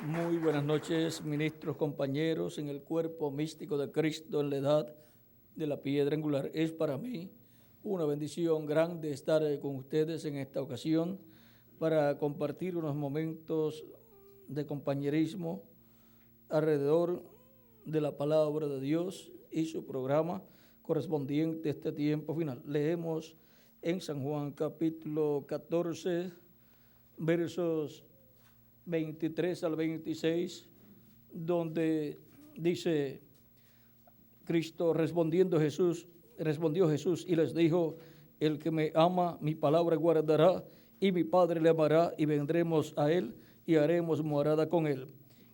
Muy buenas noches, ministros, compañeros, en el cuerpo místico de Cristo en la edad de la piedra angular. Es para mí una bendición grande estar con ustedes en esta ocasión para compartir unos momentos de compañerismo alrededor de la palabra de Dios y su programa correspondiente a este tiempo final. Leemos en San Juan capítulo 14, versos 23 al 26, donde dice Cristo, respondió Jesús y les dijo: el que me ama, mi palabra guardará, y mi Padre le amará, y vendremos a él y haremos morada con él.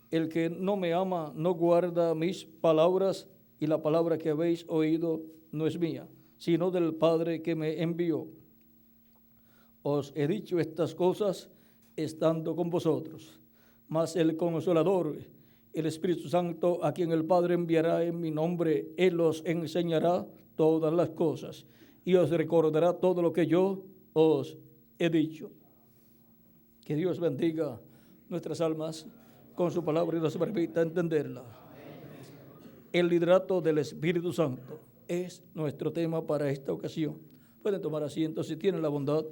El que no me ama no guarda mis palabras, y la palabra que habéis oído no es mía, sino del Padre que me envió. Os he dicho estas cosas estando con vosotros, mas el Consolador, el Espíritu Santo, a quien el Padre enviará en mi nombre, Él os enseñará todas las cosas y os recordará todo lo que yo os he dicho. Que Dios bendiga nuestras almas con su palabra y nos permita entenderla. El liderato del Espíritu Santo es nuestro tema para esta ocasión. Pueden tomar asiento si tienen la bondad.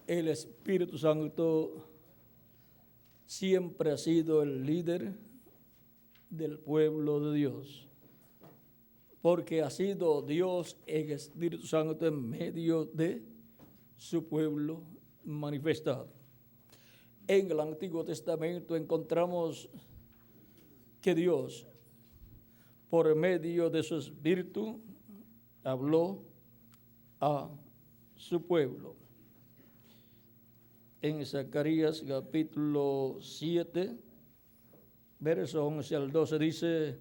El Espíritu Santo siempre ha sido el líder del pueblo de Dios, porque ha sido Dios el Espíritu Santo en medio de su pueblo manifestado. En el Antiguo Testamento encontramos que Dios, por medio de su Espíritu, habló a su pueblo. En Zacarías capítulo 7, versos 11 al 12 dice: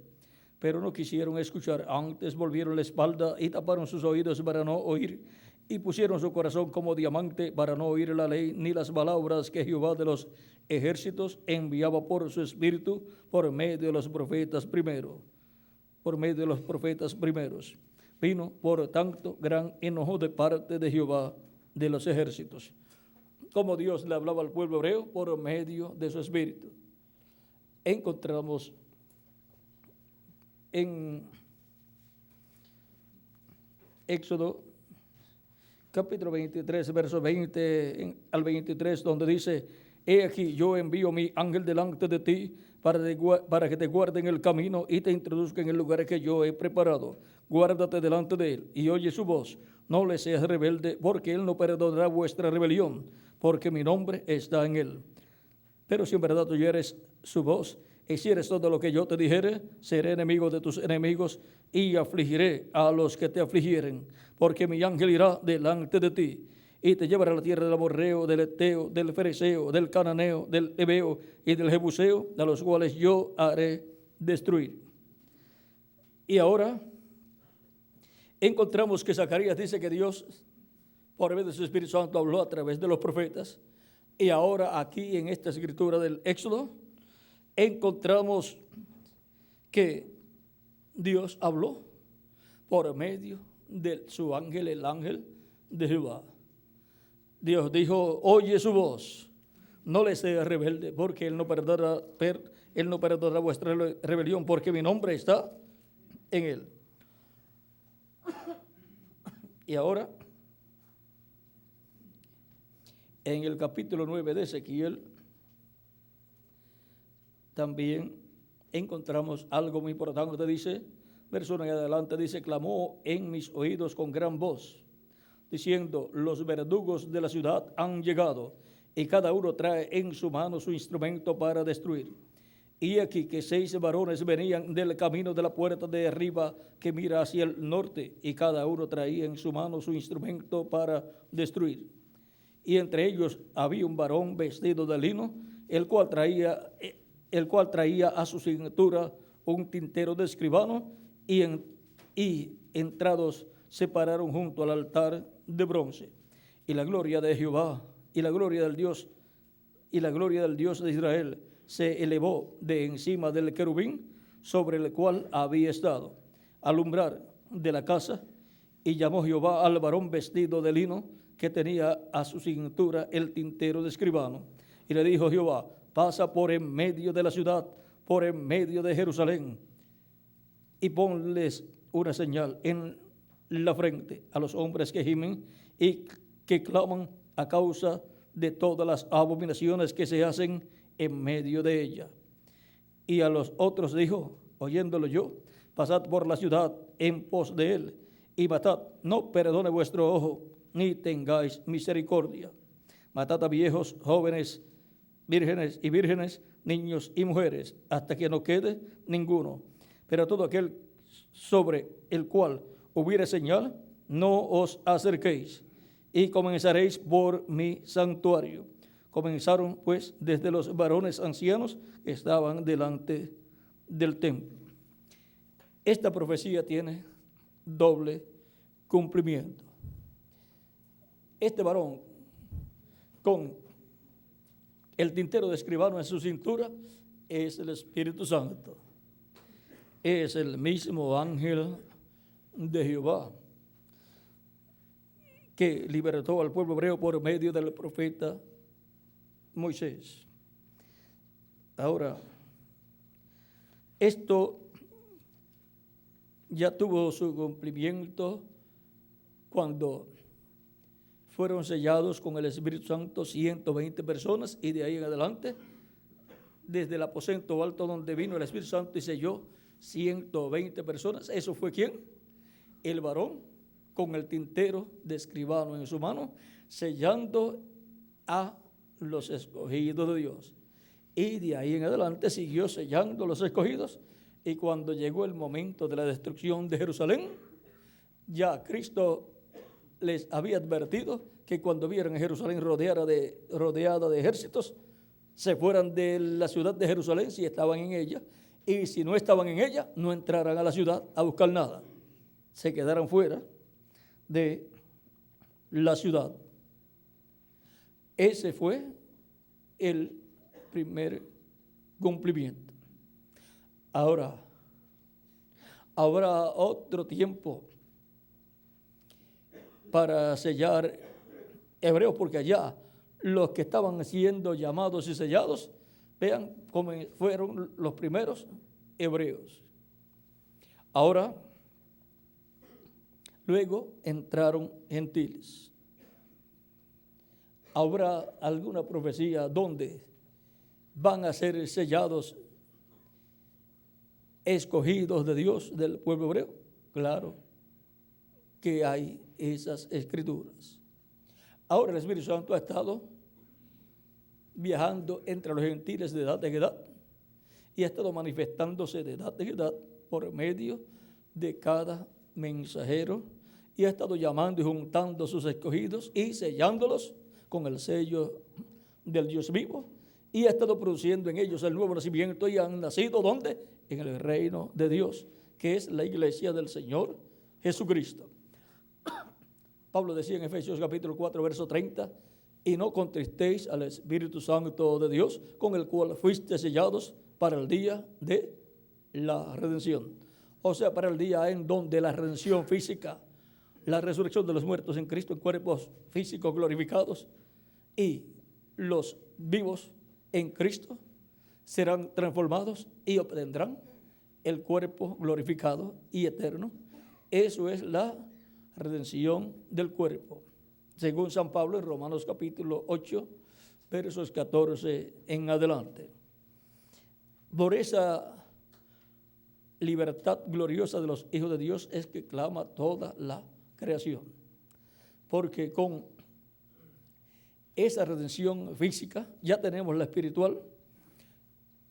pero no quisieron escuchar, antes volvieron la espalda y taparon sus oídos para no oír, y pusieron su corazón como diamante para no oír la ley ni las palabras que Jehová de los ejércitos enviaba por su espíritu por medio de los profetas primeros. Vino, por tanto, gran enojo de parte de Jehová de los ejércitos. Como Dios le hablaba al pueblo hebreo por medio de su espíritu. Encontramos en Éxodo capítulo 23, verso 20 al 23, donde dice: he aquí, yo envío mi ángel delante de ti para que te guarde en el camino y te introduzca en el lugar que yo he preparado. Guárdate delante de él y oye su voz. No le seas rebelde, porque él no perdonará vuestra rebelión, porque mi nombre está en él. Pero si en verdad oyeres su voz, hicieres todo lo que yo te dijere, seré enemigo de tus enemigos y afligiré a los que te afligieren, porque mi ángel irá delante de ti y te llevará a la tierra del amorreo, del eteo, del fereceo, del cananeo, del heveo y del jebuseo, a los cuales yo haré destruir. Y ahora encontramos que Zacarías dice que Dios, por medio de su Espíritu Santo, habló a través de los profetas. Y ahora aquí en esta escritura del Éxodo encontramos que Dios habló por medio de su ángel, el ángel de Jehová. Dios dijo: oye su voz, no le seas rebelde, porque él no perdonará vuestra rebelión, porque mi nombre está en él. Y ahora, en el capítulo 9 de Ezequiel, también encontramos algo muy importante. Dice, verso 9 adelante, dice: clamó en mis oídos con gran voz, diciendo: los verdugos de la ciudad han llegado, y cada uno trae en su mano su instrumento para destruir. Y aquí que 6 varones venían del camino de la puerta de arriba que mira hacia el norte, y cada uno traía en su mano su instrumento para destruir. Y entre ellos había un varón vestido de lino, el cual traía a su cintura un tintero de escribano, y entrados se pararon junto al altar de bronce. Y la gloria de Jehová y la gloria del Dios de Israel se elevó de encima del querubín sobre el cual había estado, al umbral de la casa, Y llamó Jehová al varón vestido de lino que tenía a su cintura el tintero de escribano. Y le dijo Jehová, pasa por en medio de la ciudad, por en medio de Jerusalén, y ponles una señal en la frente a los hombres que gimen y que claman a causa de todas las abominaciones que se hacen en medio de ella. Y a los otros dijo, oyéndolo yo, pasad por la ciudad en pos de él, y matad, no perdone vuestro ojo, ni tengáis misericordia. Matad a viejos, jóvenes, vírgenes, niños y mujeres, hasta que no quede ninguno. Pero todo aquel sobre el cual hubiere señal, no os acerquéis, y comenzaréis por mi santuario. Comenzaron pues desde los varones ancianos que estaban delante del templo. Esta profecía tiene doble cumplimiento. Este varón con el tintero de escribano en su cintura es el Espíritu Santo. Es el mismo ángel de Jehová que libertó al pueblo hebreo por medio del profeta Moisés. Ahora, esto ya tuvo su cumplimiento cuando fueron sellados con el Espíritu Santo 120 personas, y de ahí en adelante, desde el aposento alto donde vino el Espíritu Santo y selló 120 personas. ¿Eso fue quién? El varón con el tintero de escribano en su mano, sellando a los escogidos de Dios. Y de ahí en adelante siguió sellando a los escogidos, y cuando llegó el momento de la destrucción de Jerusalén, ya Cristo les había advertido que cuando vieran a Jerusalén rodeada de ejércitos, se fueran de la ciudad de Jerusalén si estaban en ella, y si no estaban en ella, no entraran a la ciudad a buscar nada, se quedaran fuera de la ciudad. Ese fue el primer cumplimiento. Ahora, habrá otro tiempo para sellar hebreos, porque allá los que estaban siendo llamados y sellados, vean cómo fueron los primeros hebreos. Ahora, luego entraron gentiles. ¿Habrá alguna profecía donde van a ser sellados escogidos de Dios del pueblo hebreo? Claro que hay esas escrituras. Ahora el Espíritu Santo ha estado viajando entre los gentiles de edad en edad, y ha estado manifestándose de edad en edad por medio de cada mensajero, y ha estado llamando y juntando a sus escogidos y sellándolos con el sello del Dios vivo, y ha estado produciendo en ellos el nuevo nacimiento, y han nacido ¿dónde? En el reino de Dios, que es la iglesia del Señor Jesucristo. Pablo decía en Efesios capítulo 4, verso 30, y no contristéis al Espíritu Santo de Dios, con el cual fuiste sellados para el día de la redención. O sea, para el día en donde la redención física, la resurrección de los muertos en Cristo en cuerpos físicos glorificados, y los vivos en Cristo serán transformados y obtendrán el cuerpo glorificado y eterno. Eso es la redención del cuerpo, según San Pablo en Romanos capítulo 8, versos 14 en adelante. Por esa libertad gloriosa de los hijos de Dios es que clama toda la creación, porque con esa redención física ya tenemos la espiritual.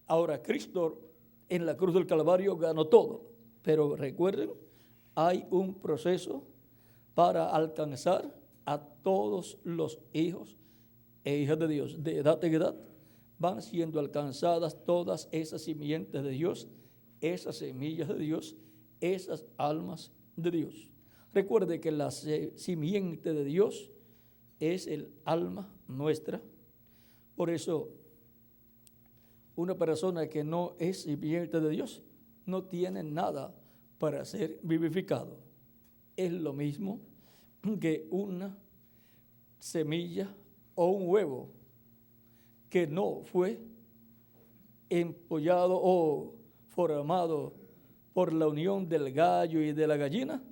Ahora Cristo en la cruz del Calvario ganó todo, pero recuerden, hay un proceso para alcanzar a todos los hijos e hijas de Dios. De edad en edad van siendo alcanzadas todas esas simientes de Dios, esas semillas de Dios, esas almas de Dios. Recuerde que la simiente de Dios es el alma nuestra. Por eso, una persona que no es simiente de Dios no tiene nada para ser vivificado. es lo mismo que una semilla o un huevo que no fue empollado o formado por la unión del gallo y de la gallina.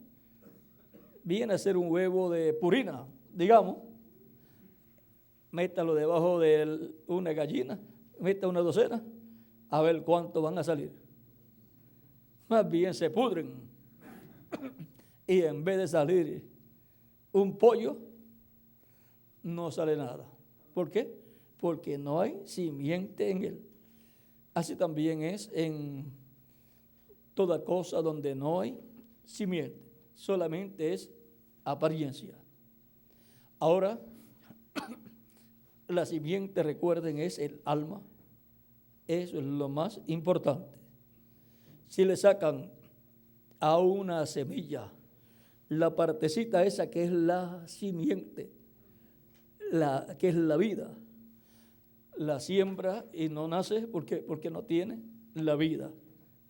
Viene a ser un huevo de purina, digamos. Métalo debajo de una gallina, meta una docena, a ver cuánto van a salir. Más bien se pudren. Y en vez de salir un pollo, no sale nada. ¿Por qué? Porque no hay simiente en él. Así también es en toda cosa donde no hay simiente. Solamente es apariencia. Ahora, la simiente, recuerden, es el alma. Eso es lo más importante. Si le sacan a una semilla la partecita esa que es la simiente, que es la vida, la siembra y no nace porque no tiene la vida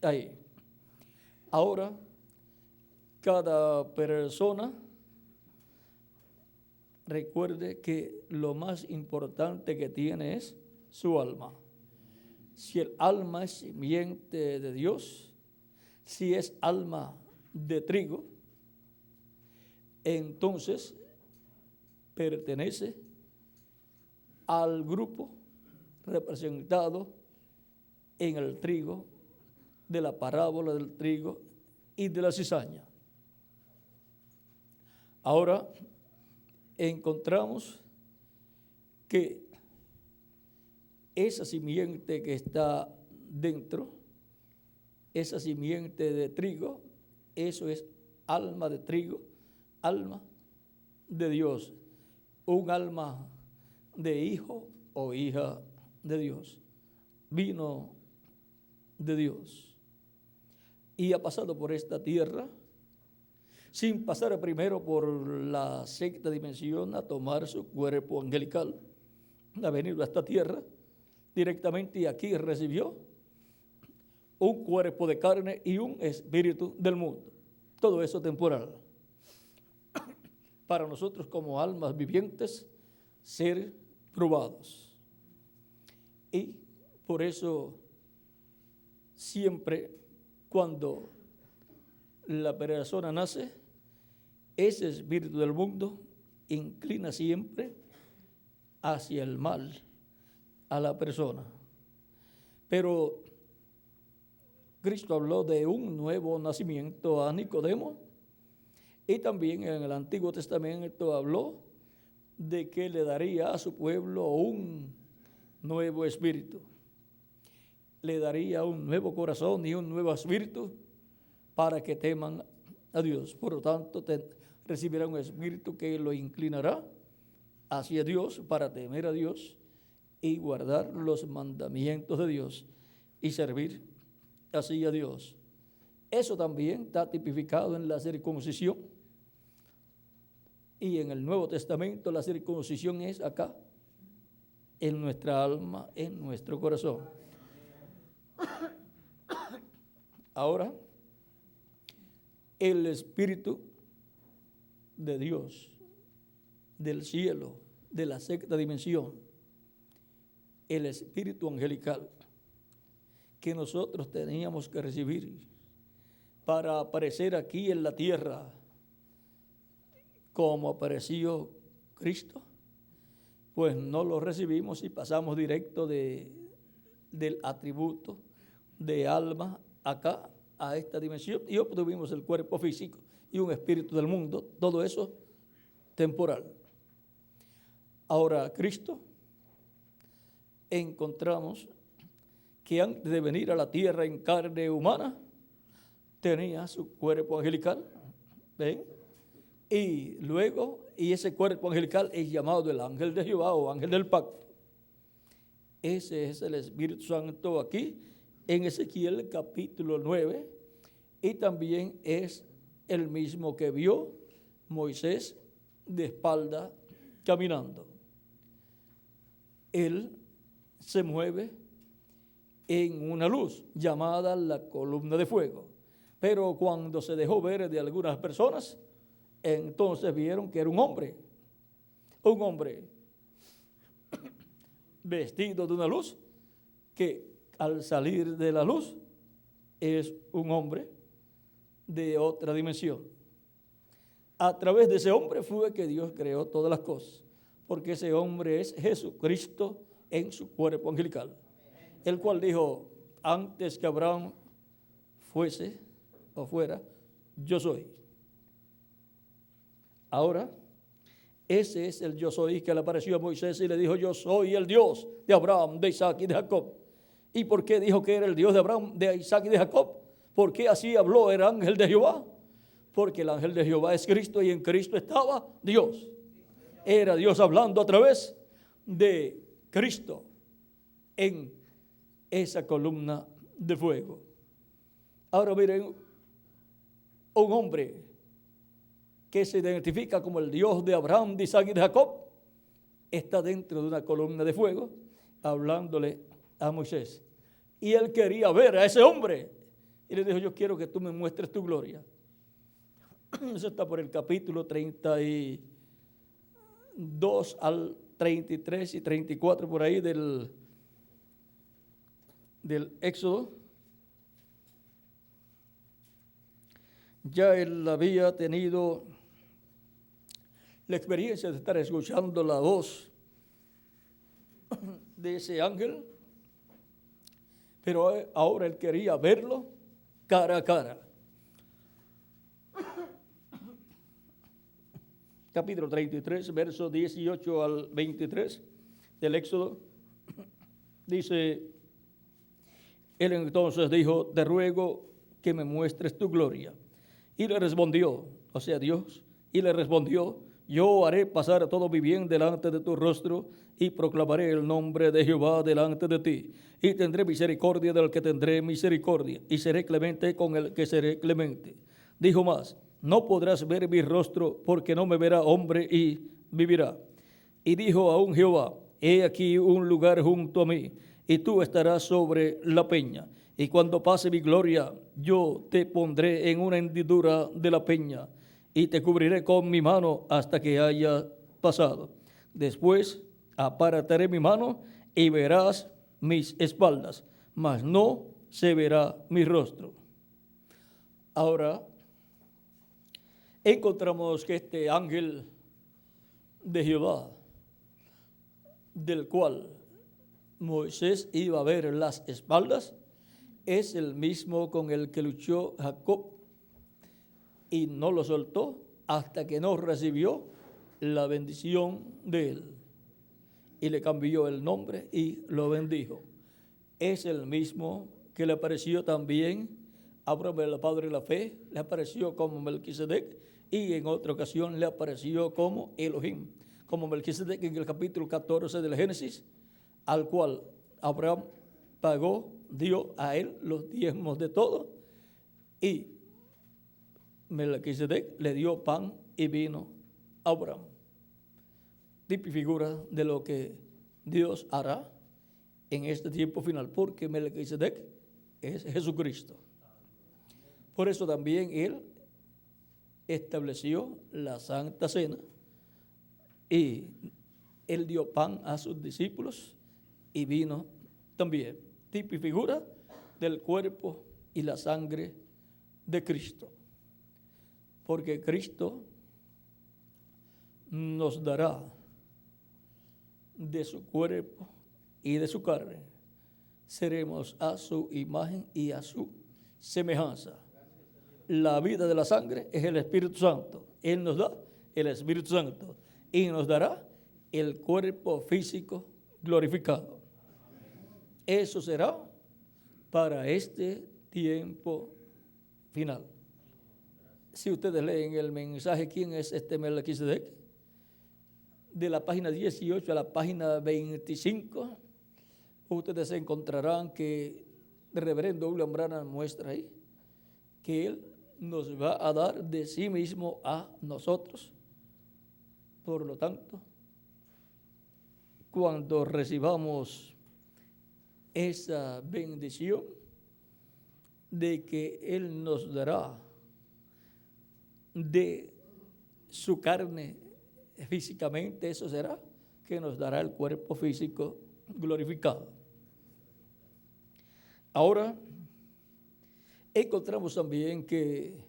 ahí. Ahora, cada persona recuerde que lo más importante que tiene es su alma. Si el alma es simiente de Dios, si es alma de trigo, entonces pertenece al grupo representado en el trigo, de la parábola del trigo y de la cizaña. Ahora encontramos que esa simiente que está dentro, esa simiente de trigo, eso es alma de trigo, alma de Dios, un alma de hijo o hija de Dios, vino de Dios y ha pasado por esta tierra sin pasar primero por la sexta dimensión a tomar su cuerpo angelical. Ha venido a esta tierra directamente y aquí recibió un cuerpo de carne y un espíritu del mundo. Todo eso temporal. Para nosotros como almas vivientes, ser probados. Y por eso siempre cuando la persona nace, ese espíritu del mundo inclina siempre hacia el mal a la persona. Pero Cristo habló de un nuevo nacimiento a Nicodemo y también en el Antiguo Testamento habló de que le daría a su pueblo un nuevo espíritu. Le daría un nuevo corazón y un nuevo espíritu para que teman a Dios. Por lo tanto, recibirá un espíritu que lo inclinará hacia Dios para temer a Dios y guardar los mandamientos de Dios y servir así a Dios. Eso también está tipificado en la circuncisión. Y en el Nuevo Testamento la circuncisión es acá, en nuestra alma, en nuestro corazón. Ahora, el Espíritu de Dios, del cielo, de la sexta dimensión, el Espíritu angelical que nosotros teníamos que recibir para aparecer aquí en la tierra como apareció Cristo, pues no lo recibimos y pasamos directo del atributo de alma acá a esta dimensión y obtuvimos el cuerpo físico y un espíritu del mundo, todo eso temporal. Ahora Cristo, encontramos que antes de venir a la tierra en carne humana, tenía su cuerpo angelical, ¿ven? Y luego, y ese cuerpo angelical es llamado el ángel de Jehová o ángel del pacto. Ese es el Espíritu Santo aquí en Ezequiel capítulo 9 y también es el mismo que vio Moisés de espalda caminando. Él se mueve en una luz llamada la columna de fuego, pero cuando se dejó ver de algunas personas, Entonces vieron que era un hombre vestido de una luz, que al salir de la luz es un hombre de otra dimensión. A través de ese hombre fue que Dios creó todas las cosas, porque ese hombre es Jesucristo en su cuerpo angelical, el cual dijo: antes que Abraham fuese o fuera, yo soy. Ahora, ese es el yo soy que le apareció a Moisés y le dijo: yo soy el Dios de Abraham, de Isaac y de Jacob. ¿Y por qué dijo que era el Dios de Abraham, de Isaac y de Jacob? Porque así habló el ángel de Jehová. Porque el ángel de Jehová es Cristo y en Cristo estaba Dios. Era Dios hablando a través de Cristo en esa columna de fuego. Ahora miren, un hombre que se identifica como el Dios de Abraham, de Isaac y de Jacob, está dentro de una columna de fuego hablándole a Moisés. Y él quería ver a ese hombre y le dijo: yo quiero que tú me muestres tu gloria. Eso está por el capítulo 32 al 33 y 34 por ahí del Éxodo. Ya él había tenido la experiencia de estar escuchando la voz de ese ángel, pero ahora él quería verlo cara a cara. Capítulo 33, versos 18 al 23 del Éxodo, dice: él entonces dijo: te ruego que me muestres tu gloria. Y le respondió, o sea Dios, y le respondió: yo haré pasar todo mi bien delante de tu rostro y proclamaré el nombre de Jehová delante de ti. Y tendré misericordia del que tendré misericordia y seré clemente con el que seré clemente. Dijo más: no podrás ver mi rostro, porque no me verá hombre y vivirá. Y dijo aún Jehová: he aquí un lugar junto a mí, y tú estarás sobre la peña. Y cuando pase mi gloria, yo te pondré en una hendidura de la peña, y te cubriré con mi mano hasta que haya pasado. Después apartaré mi mano y verás mis espaldas, mas no se verá mi rostro. Ahora encontramos que este ángel de Jehová, del cual Moisés iba a ver las espaldas, es el mismo con el que luchó Jacob y no lo soltó hasta que no recibió la bendición de él. Y le cambió el nombre y lo bendijo. Es el mismo que le apareció también a Abraham, el padre de la fe, le apareció como Melquisedec, y en otra ocasión le apareció como Elohim, como Melquisedec en el capítulo 14 del Génesis, al cual Abraham dio a él los diezmos de todo, y Melquisedec le dio pan y vino a Abraham. Tipo y figura de lo que Dios hará en este tiempo final, porque Melquisedec es Jesucristo. Por eso también él estableció la Santa Cena y él dio pan a sus discípulos y vino también, tipo y figura del cuerpo y la sangre de Cristo. Porque Cristo nos dará de su cuerpo y de su carne. Seremos a su imagen y a su semejanza. La vida de la sangre es el Espíritu Santo. Él nos da el Espíritu Santo y nos dará el cuerpo físico glorificado. Eso será para este tiempo final. Si ustedes leen el mensaje, ¿quién es este Melquisedec? De la página 18 a la página 25, ustedes encontrarán que el reverendo William Branham muestra ahí que él nos va a dar de sí mismo a nosotros. Por lo tanto, cuando recibamos esa bendición de que él nos dará de su carne físicamente, eso será que nos dará el cuerpo físico glorificado. Ahora, encontramos también que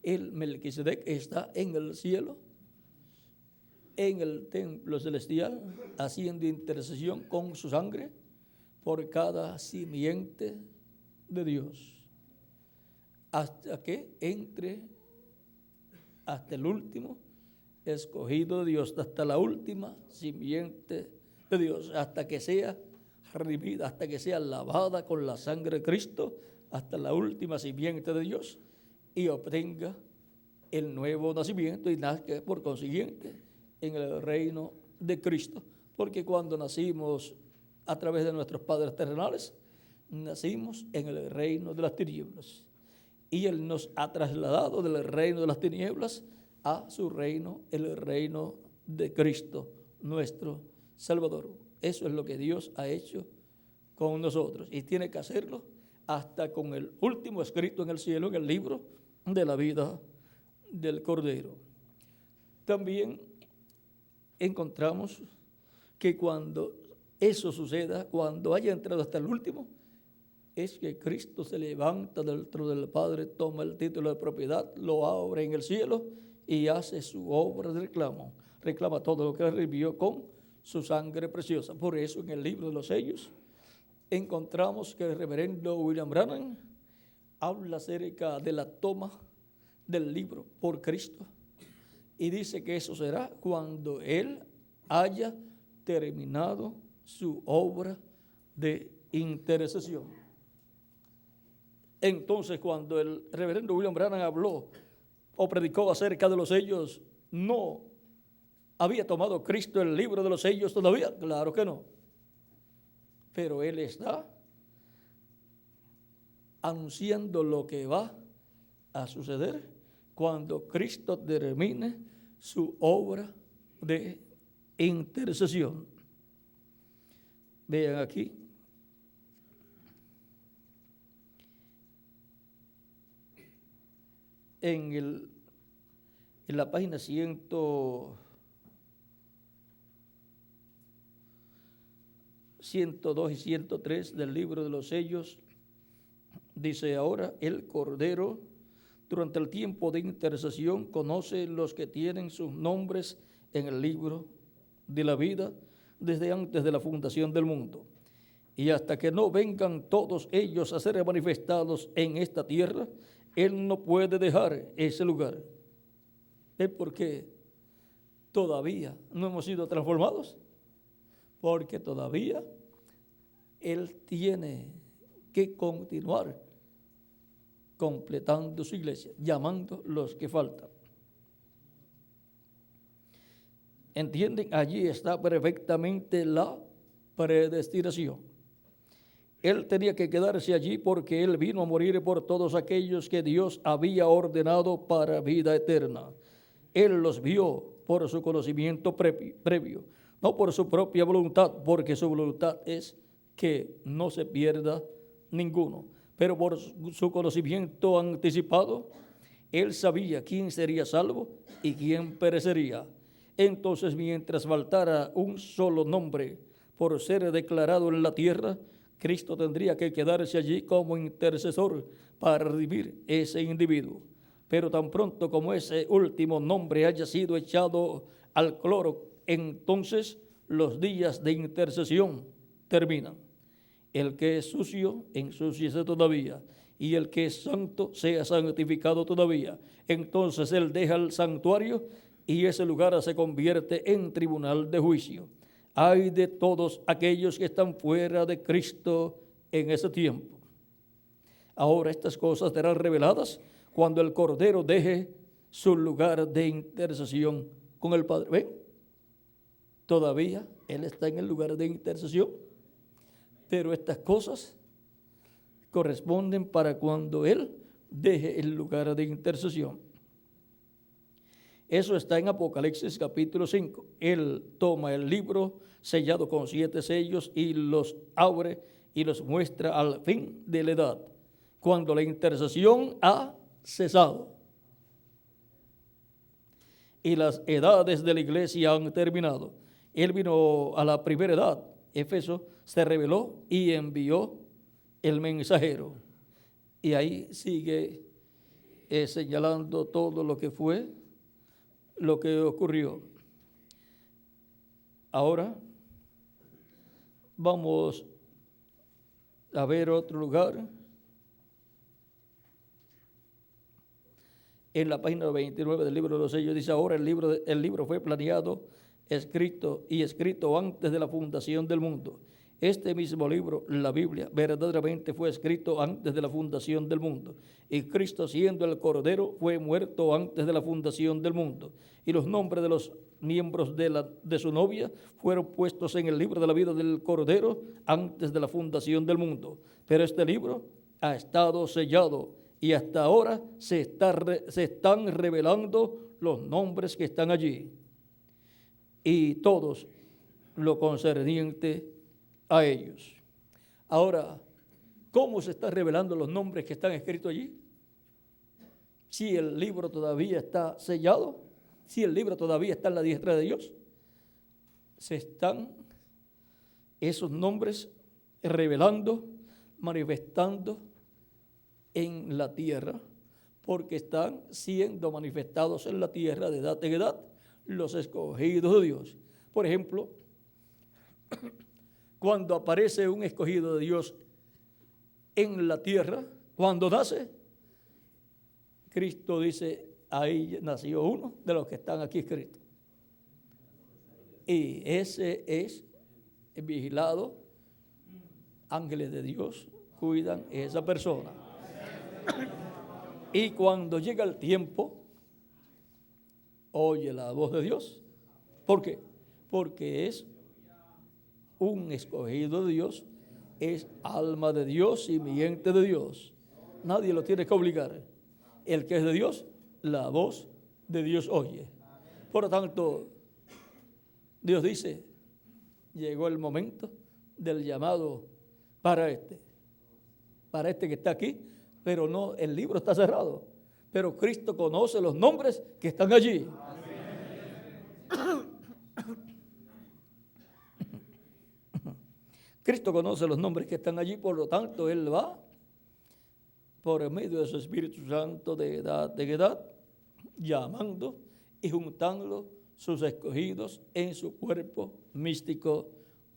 el Melquisedec está en el cielo, en el templo celestial, haciendo intercesión con su sangre por cada simiente de Dios, hasta que entre hasta el último escogido de Dios, hasta la última simiente de Dios, hasta que sea redimida, hasta que sea lavada con la sangre de Cristo, hasta la última simiente de Dios, y obtenga el nuevo nacimiento y nazca por consiguiente en el reino de Cristo. Porque cuando nacimos a través de nuestros padres terrenales, nacimos en el reino de las tinieblas, y Él nos ha trasladado del reino de las tinieblas a su reino, el reino de Cristo, nuestro Salvador. Eso es lo que Dios ha hecho con nosotros, y tiene que hacerlo hasta con el último escrito en el cielo, en el libro de la vida del Cordero. También encontramos que cuando eso suceda, cuando haya entrado hasta el último, es que Cristo se levanta del trono del Padre, toma el título de propiedad, lo abre en el cielo y hace su obra de reclamo. Reclama todo lo que redimió con su sangre preciosa. Por eso en el libro de los sellos encontramos que el reverendo William Branham habla acerca de la toma del libro por Cristo, y dice que eso será cuando Él haya terminado su obra de intercesión. Entonces, cuando el reverendo William Branham habló o predicó acerca de los sellos, ¿no había tomado Cristo el libro de los sellos todavía? Claro que no. Pero Él está anunciando lo que va a suceder cuando Cristo termine su obra de intercesión. Vean aquí. En la página 102 y 103 del libro de los sellos, dice: ahora el Cordero, durante el tiempo de intercesión, conoce los que tienen sus nombres en el libro de la vida desde antes de la fundación del mundo, y hasta que no vengan todos ellos a ser manifestados en esta tierra, Él no puede dejar ese lugar. ¿Es porque todavía no hemos sido transformados? Porque todavía Él tiene que continuar completando su iglesia, llamando los que faltan. ¿Entienden? Allí está perfectamente la predestinación. Él tenía que quedarse allí porque Él vino a morir por todos aquellos que Dios había ordenado para vida eterna. Él los vio por su conocimiento previo, no por su propia voluntad, porque su voluntad es que no se pierda ninguno. Pero por su conocimiento anticipado, Él sabía quién sería salvo y quién perecería. Entonces, mientras faltara un solo nombre por ser declarado en la tierra, Cristo tendría que quedarse allí como intercesor para redimir ese individuo. Pero tan pronto como ese último nombre haya sido echado al cloro, entonces los días de intercesión terminan. El que es sucio, ensúciese todavía, y el que es santo, sea santificado todavía. Entonces Él deja el santuario y ese lugar se convierte en tribunal de juicio. Ay de todos aquellos que están fuera de Cristo en ese tiempo. Ahora estas cosas serán reveladas cuando el Cordero deje su lugar de intercesión con el Padre. ¿Ven? Todavía Él está en el lugar de intercesión, pero estas cosas corresponden para cuando Él deje el lugar de intercesión. Eso está en Apocalipsis capítulo 5. Él toma el libro sellado con 7 sellos y los abre y los muestra al fin de la edad, cuando la intercesión ha cesado. y las edades de la iglesia han terminado. Él vino a la primera edad, Éfeso, se reveló y envió el mensajero. Y ahí sigue señalando todo lo que fue, lo que ocurrió. Ahora vamos a ver otro lugar. En la página 29 del libro de los sellos dice: ahora el libro fue planeado, escrito antes de la fundación del mundo. Este mismo libro, la Biblia, verdaderamente fue escrito antes de la fundación del mundo. Y Cristo, siendo el Cordero, fue muerto antes de la fundación del mundo. Y los nombres de los miembros de su novia fueron puestos en el libro de la vida del Cordero antes de la fundación del mundo. Pero este libro ha estado sellado y hasta ahora se están revelando los nombres que están allí. Y todos lo concerniente a ellos. Ahora, ¿cómo se están revelando los nombres que están escritos allí? Si el libro todavía está sellado, si el libro todavía está en la diestra de Dios, se están esos nombres revelando, manifestando en la tierra, porque están siendo manifestados en la tierra de edad en edad los escogidos de Dios. Por ejemplo, cuando aparece un escogido de Dios en la tierra, cuando nace, Cristo dice: ahí nació uno de los que están aquí escritos. Y ese es el vigilado. Ángeles de Dios cuidan a esa persona. Y cuando llega el tiempo, oye la voz de Dios. ¿Por qué? Porque es un escogido de Dios, es alma de Dios, simiente de Dios. Nadie lo tiene que obligar. El que es de Dios, la voz de Dios oye. Por lo tanto, Dios dice: llegó el momento del llamado para este que está aquí, pero no, el libro está cerrado, pero Cristo conoce los nombres que están allí. Cristo conoce los nombres que están allí, por lo tanto, Él va por medio de su Espíritu Santo de edad en edad, llamando y juntando sus escogidos en su cuerpo místico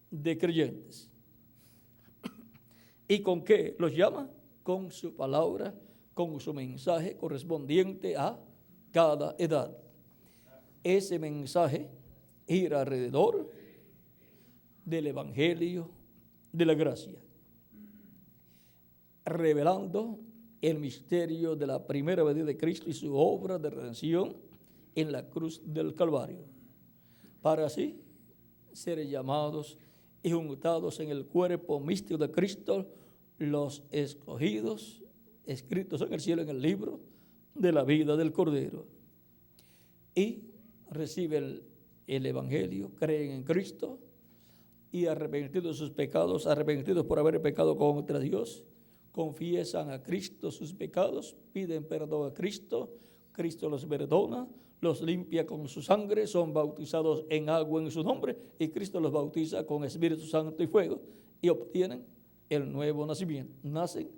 de creyentes. ¿Y con qué los llama? Con su palabra, con su mensaje correspondiente a cada edad. Ese mensaje gira alrededor del Evangelio de la gracia, revelando el misterio de la primera venida de Cristo y su obra de redención en la cruz del Calvario, para así ser llamados y juntados en el cuerpo místico de Cristo, los escogidos, escritos en el cielo en el libro de la vida del Cordero. Y reciben el Evangelio, creen en Cristo y arrepentidos de sus pecados, arrepentidos por haber pecado contra Dios, confiesan a Cristo sus pecados, piden perdón a Cristo, Cristo los perdona, los limpia con su sangre, son bautizados en agua en su nombre y Cristo los bautiza con Espíritu Santo y fuego y obtienen el nuevo nacimiento. Nacen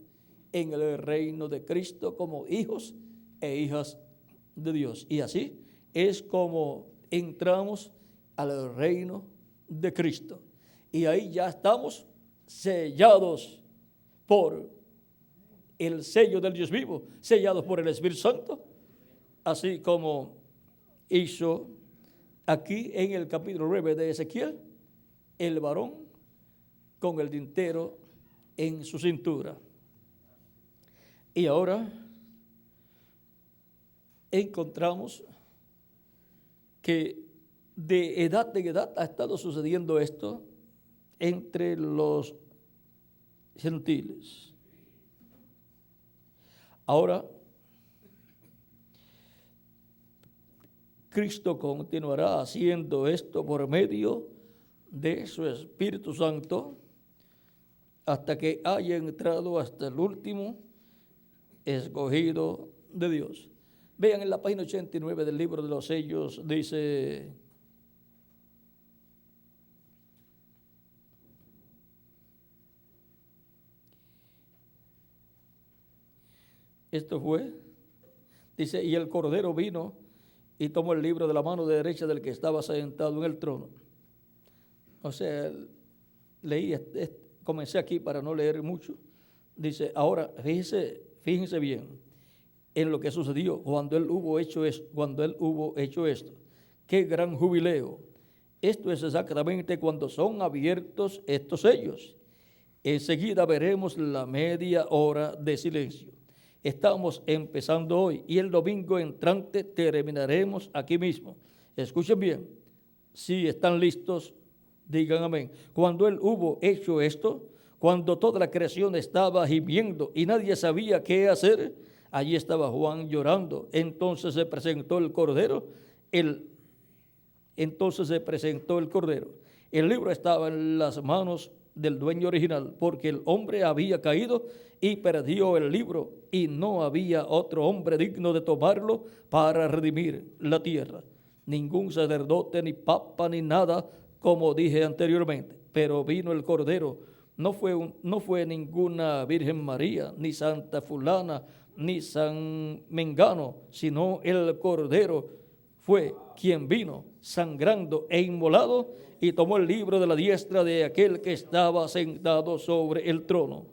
en el reino de Cristo como hijos e hijas de Dios. Y así es como entramos al reino de Cristo. Y ahí ya estamos sellados por el sello del Dios vivo, sellados por el Espíritu Santo, así como hizo aquí en el capítulo 9 de Ezequiel, el varón con el tintero en su cintura. Y ahora encontramos que de edad en edad ha estado sucediendo esto entre los gentiles. Ahora, Cristo continuará haciendo esto por medio de su Espíritu Santo hasta que haya entrado hasta el último escogido de Dios. Vean en la página 89 del libro de los sellos, dice: esto fue, dice, y el Cordero vino y tomó el libro de la mano derecha del que estaba sentado en el trono. O sea, leí, comencé aquí para no leer mucho. Dice, ahora fíjense bien en lo que sucedió cuando él hubo hecho esto. Qué gran jubileo. Esto es exactamente cuando son abiertos estos sellos. Enseguida veremos la media hora de silencio. Estamos empezando hoy y el domingo entrante terminaremos aquí mismo. Escuchen bien, si están listos, digan amén. Cuando él hubo hecho esto, cuando toda la creación estaba gimiendo y nadie sabía qué hacer, allí estaba Juan llorando. Entonces se presentó el Cordero. El libro estaba en las manos del dueño original, porque el hombre había caído y perdió el libro, y no había otro hombre digno de tomarlo para redimir la tierra. Ningún sacerdote, ni papa, ni nada, como dije anteriormente, pero vino el Cordero. No fue ninguna Virgen María, ni Santa Fulana, ni San Mengano, sino el Cordero fue quien vino sangrando e inmolado y tomó el libro de la diestra de aquel que estaba sentado sobre el trono.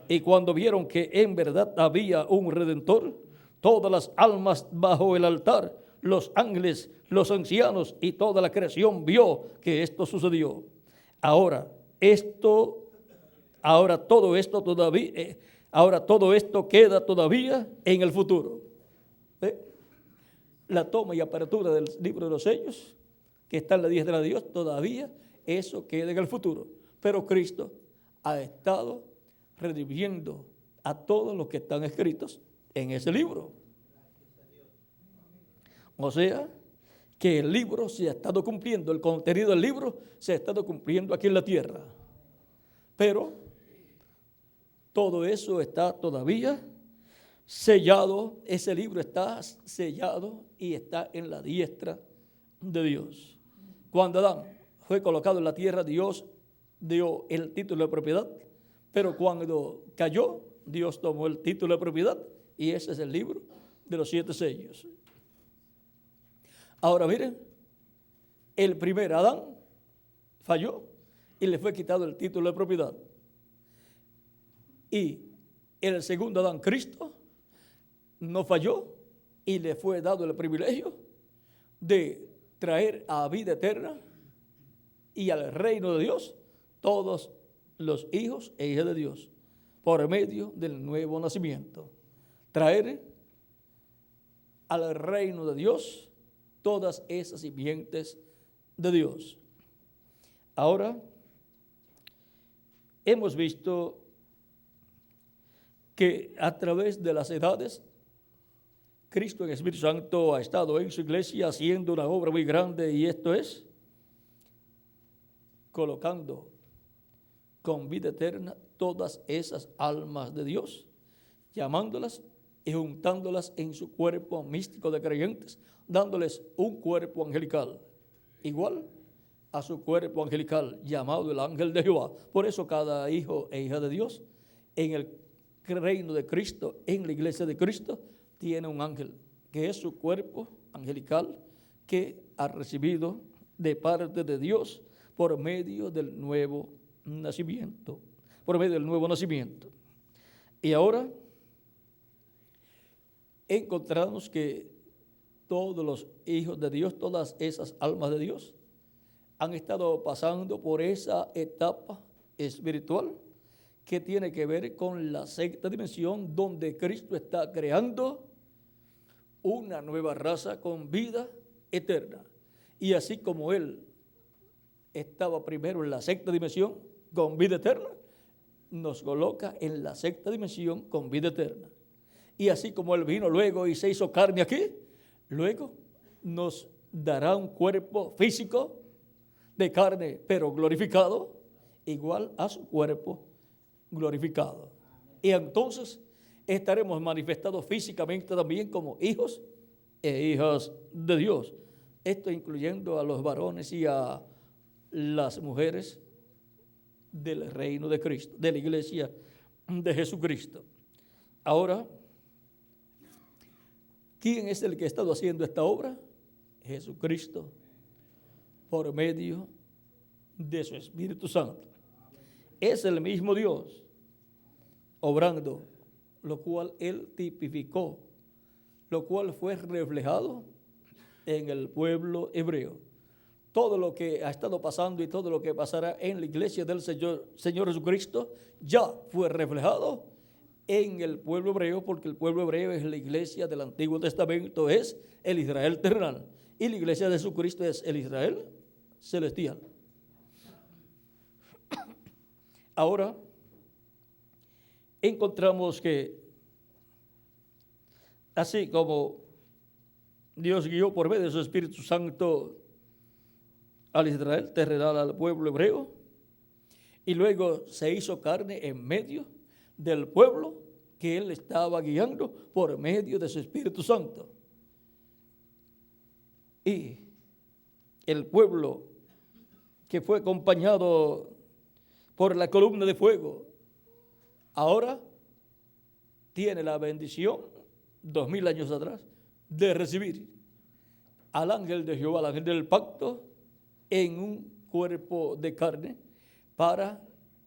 Y cuando vieron que en verdad había un Redentor, todas las almas bajo el altar, los ángeles, los ancianos y toda la creación vio que esto sucedió. Ahora todo esto queda todavía en el futuro. La toma y apertura del libro de los sellos, que está en la diestra de Dios, todavía eso queda en el futuro. Pero Cristo ha estado redimiendo a todos los que están escritos en ese libro. O sea, que el libro se ha estado cumpliendo, el contenido del libro se ha estado cumpliendo aquí en la tierra. Pero todo eso está todavía sellado, ese libro está sellado y está en la diestra de Dios. Cuando Adán fue colocado en la tierra, Dios dio el título de propiedad, pero cuando cayó, Dios tomó el título de propiedad y ese es el libro de los 7 sellos. Ahora miren, el primer Adán falló y le fue quitado el título de propiedad. Y el segundo Adán, Cristo, no falló y le fue dado el privilegio de traer a vida eterna y al reino de Dios todos los hijos e hijas de Dios por medio del nuevo nacimiento. Traer al reino de Dios todas esas simientes de Dios. Ahora hemos visto que a través de las edades Cristo en el Espíritu Santo ha estado en su iglesia haciendo una obra muy grande, y esto es colocando con vida eterna todas esas almas de Dios, llamándolas y juntándolas en su cuerpo místico de creyentes, dándoles un cuerpo angelical, igual a su cuerpo angelical llamado el ángel de Jehová. Por eso cada hijo e hija de Dios en el reino de Cristo, en la iglesia de Cristo, tiene un ángel, que es su cuerpo angelical que ha recibido de parte de Dios por medio del nuevo nacimiento. Y ahora encontramos que todos los hijos de Dios, todas esas almas de Dios, han estado pasando por esa etapa espiritual que tiene que ver con la sexta dimensión, donde Cristo está creando una nueva raza con vida eterna. Y así como Él estaba primero en la sexta dimensión con vida eterna, nos coloca en la sexta dimensión con vida eterna. Y así como Él vino luego y se hizo carne aquí, luego nos dará un cuerpo físico de carne, pero glorificado, igual a su cuerpo glorificado. Y entonces estaremos manifestados físicamente también como hijos e hijas de Dios. Esto incluyendo a los varones y a las mujeres del reino de Cristo, de la iglesia de Jesucristo. Ahora, ¿quién es el que ha estado haciendo esta obra? Jesucristo, por medio de su Espíritu Santo. Es el mismo Dios obrando, lo cual Él tipificó, lo cual fue reflejado en el pueblo hebreo. Todo lo que ha estado pasando y todo lo que pasará en la iglesia del Señor Jesucristo ya fue reflejado en el pueblo hebreo, porque el pueblo hebreo es la iglesia del Antiguo Testamento, es el Israel terrenal, y la iglesia de Jesucristo es el Israel celestial. Ahora encontramos que así como Dios guió por medio de su Espíritu Santo al Israel terrenal, al pueblo hebreo, y luego se hizo carne en medio del pueblo que Él estaba guiando por medio de su Espíritu Santo. Y el pueblo que fue acompañado por la columna de fuego, ahora tiene la bendición, 2000 años atrás, de recibir al ángel de Jehová, al ángel del pacto, en un cuerpo de carne, para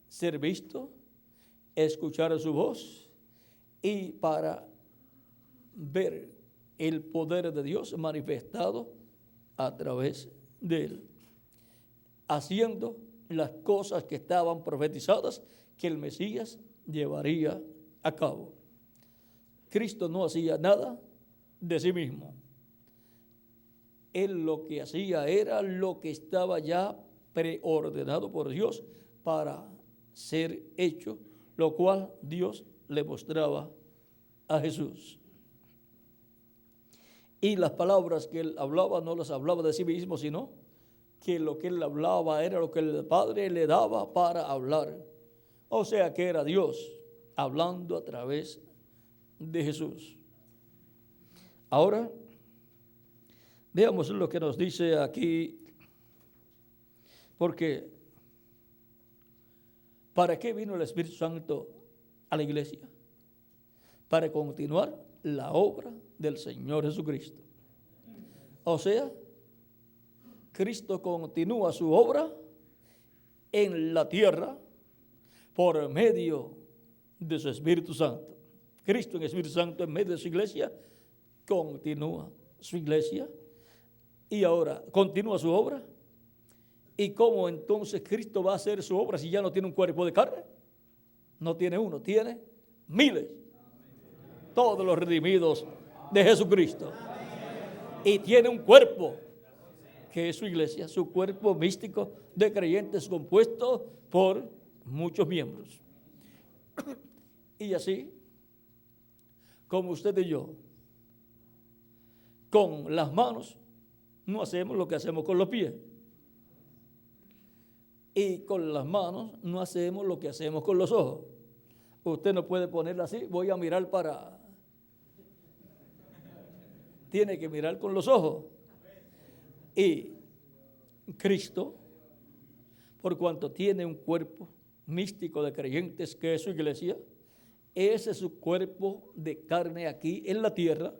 ser visto, escuchar su voz y para ver el poder de Dios manifestado a través de él, haciendo las cosas que estaban profetizadas que el Mesías llevaría a cabo. Cristo no hacía nada de sí mismo. Él lo que hacía era lo que estaba ya preordenado por Dios para ser hecho, lo cual Dios le mostraba a Jesús. Y las palabras que él hablaba no las hablaba de sí mismo, sino que lo que él hablaba era lo que el Padre le daba para hablar. O sea que era Dios hablando a través de Jesús. Ahora, veamos lo que nos dice aquí, porque ¿para qué vino el Espíritu Santo a la iglesia? Para continuar la obra del Señor Jesucristo. O sea, Cristo continúa su obra en la tierra por medio de su Espíritu Santo. Cristo en el Espíritu Santo en medio de su iglesia continúa su iglesia y ahora continúa su obra. ¿Y cómo entonces Cristo va a hacer su obra si ya no tiene un cuerpo de carne? No tiene uno, tiene miles. Todos los redimidos de Jesucristo. Y tiene un cuerpo que es su iglesia, su cuerpo místico de creyentes compuesto por muchos miembros. Y así, como usted y yo, con las manos no hacemos lo que hacemos con los pies. Y con las manos no hacemos lo que hacemos con los ojos. Usted no puede ponerla así, voy a mirar para... Tiene que mirar con los ojos. Y Cristo, por cuanto tiene un cuerpo místico de creyentes que es su iglesia, ese es su cuerpo de carne aquí en la tierra,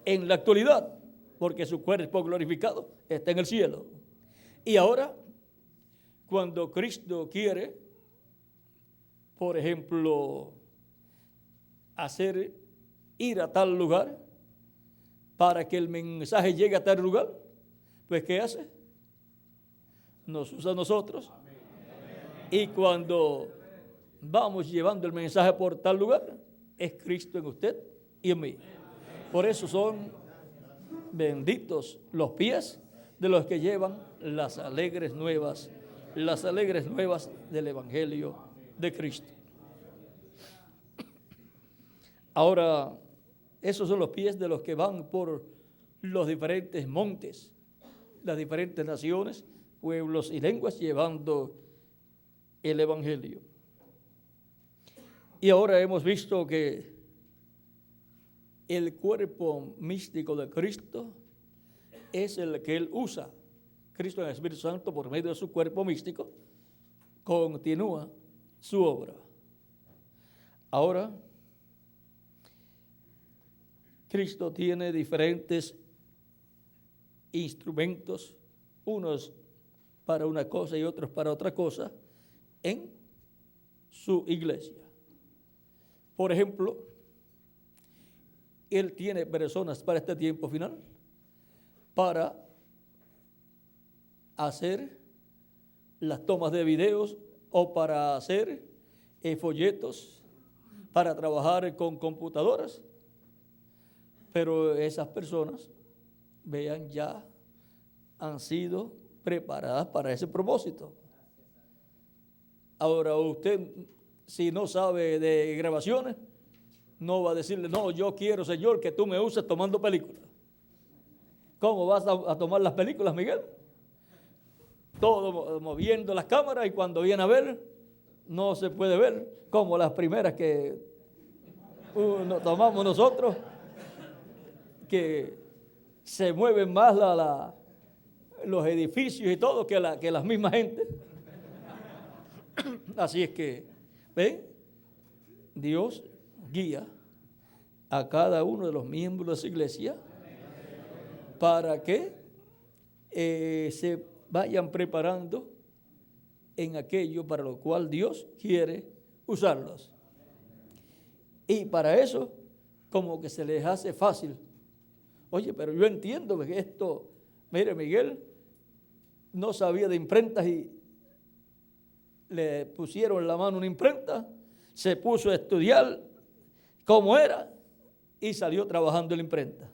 en la actualidad, porque su cuerpo glorificado está en el cielo. Y ahora, cuando Cristo quiere, por ejemplo, hacer ir a tal lugar para que el mensaje llegue a tal lugar, pues ¿qué hace? Nos usa a nosotros. Y cuando vamos llevando el mensaje por tal lugar, es Cristo en usted y en mí. Por eso son benditos los pies de los que llevan las alegres nuevas del Evangelio de Cristo. Ahora, esos son los pies de los que van por los diferentes montes, las diferentes naciones, pueblos y lenguas, llevando el Evangelio. Y ahora hemos visto que el cuerpo místico de Cristo es el que Él usa. Cristo en el Espíritu Santo, por medio de su cuerpo místico, continúa su obra. Ahora, Cristo tiene diferentes instrumentos, unos para una cosa y otros para otra cosa, en su iglesia. Por ejemplo, Él tiene personas para este tiempo final para hacer las tomas de videos o para hacer folletos, para trabajar con computadoras. Pero esas personas, vean, ya han sido preparadas para ese propósito. Ahora usted, si no sabe de grabaciones, no va a decirle, no, yo quiero, Señor, que tú me uses tomando películas. ¿Cómo vas a tomar las películas, Miguel? Todo moviendo las cámaras y cuando viene a ver, no se puede ver como las primeras que tomamos nosotros, que se mueven más los edificios y todo que las mismas gente. Así es que, ¿ven? Dios guía a cada uno de los miembros de su iglesia para que se vayan preparando en aquello para lo cual Dios quiere usarlos. Y para eso, como que se les hace fácil. Oye, pero yo entiendo que esto, mire, Miguel no sabía de imprentas y le pusieron en la mano una imprenta, se puso a estudiar cómo era y salió trabajando en la imprenta.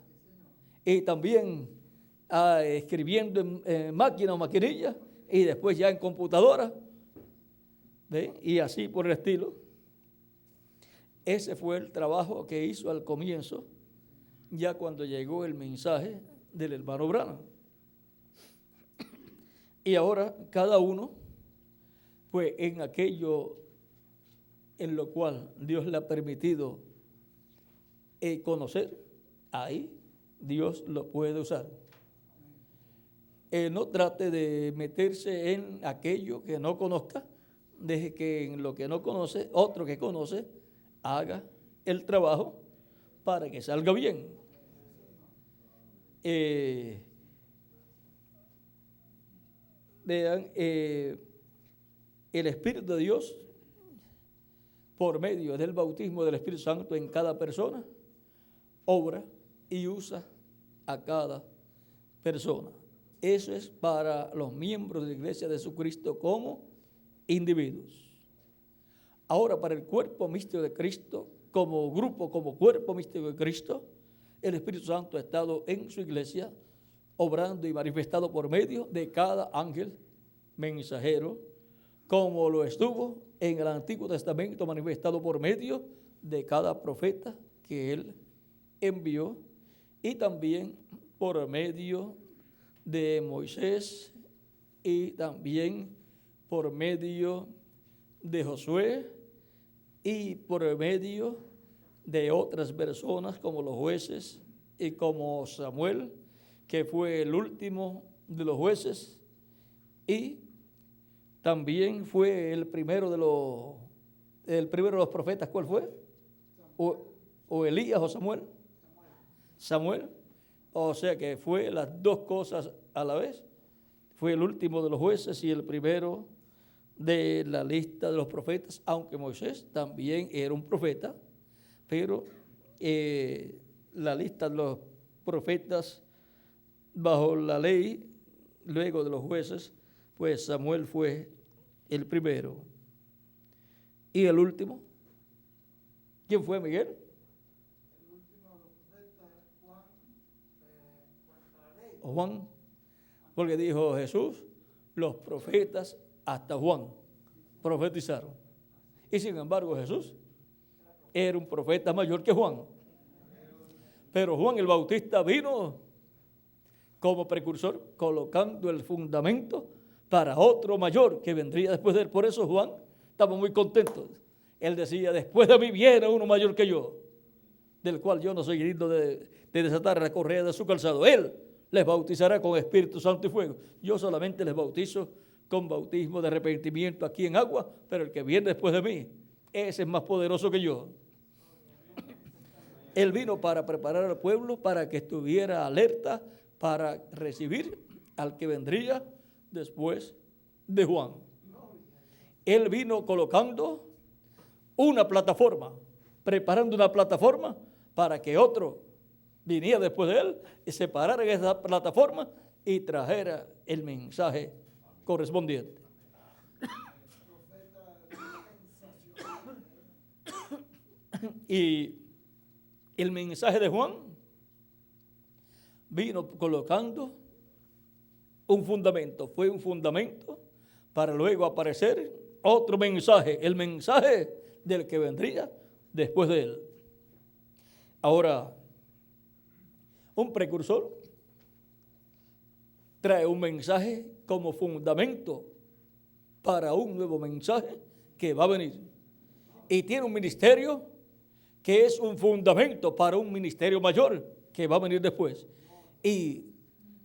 Y también escribiendo en máquina o maquinilla y después ya en computadora, ¿ven? Y así por el estilo. Ese fue el trabajo que hizo al comienzo, ya cuando llegó el mensaje del hermano Branham. Y ahora cada uno, pues en aquello en lo cual Dios le ha permitido conocer, ahí Dios lo puede usar. No trate de meterse en aquello que no conozca, deje que en lo que no conoce, otro que conoce, haga el trabajo para que salga bien. Vean, el Espíritu de Dios, por medio del bautismo del Espíritu Santo en cada persona, obra y usa a cada persona. Eso es para los miembros de la Iglesia de Jesucristo como individuos. Ahora, para el cuerpo místico de Cristo, como grupo, como cuerpo místico de Cristo, el Espíritu Santo ha estado en su iglesia, obrando y manifestado por medio de cada ángel mensajero, como lo estuvo en el Antiguo Testamento, manifestado por medio de cada profeta que él envió, y también por medio de Moisés y también por medio de Josué y por medio de otras personas como los jueces y como Samuel, que fue el último de los jueces y también fue el primero de los profetas. ¿Cuál fue? O Elías o Samuel. Samuel. O sea que fue las dos cosas a la vez. Fue el último de los jueces y el primero de la lista de los profetas, aunque Moisés también era un profeta, pero la lista de los profetas bajo la ley, luego de los jueces, pues Samuel fue el primero. ¿Y el último? ¿Quién fue, Miguel? El último de los profetas es Juan, Juan, porque dijo Jesús, los profetas hasta Juan profetizaron. Y sin embargo Jesús era un profeta mayor que Juan. Pero Juan el Bautista vino como precursor, colocando el fundamento para otro mayor que vendría después de él. Por eso Juan estaba muy contento. Él decía, después de mí viene uno mayor que yo. del cual yo no soy digno de desatar la correa de su calzado. Él les bautizará con Espíritu Santo y fuego. Yo solamente les bautizo con bautismo de arrepentimiento aquí en agua, pero el que viene después de mí, ese es más poderoso que yo. Él vino para preparar al pueblo para que estuviera alerta para recibir al que vendría después de Juan. Él vino colocando una plataforma, preparando una plataforma para que otro viniera después de él y se parara en esa plataforma y trajera el mensaje correspondiente. Y el mensaje de Juan vino colocando un fundamento, fue un fundamento para luego aparecer otro mensaje, el mensaje del que vendría después de él. Ahora, un precursor trae un mensaje como fundamento para un nuevo mensaje que va a venir. Y tiene un ministerio que es un fundamento para un ministerio mayor que va a venir después. Y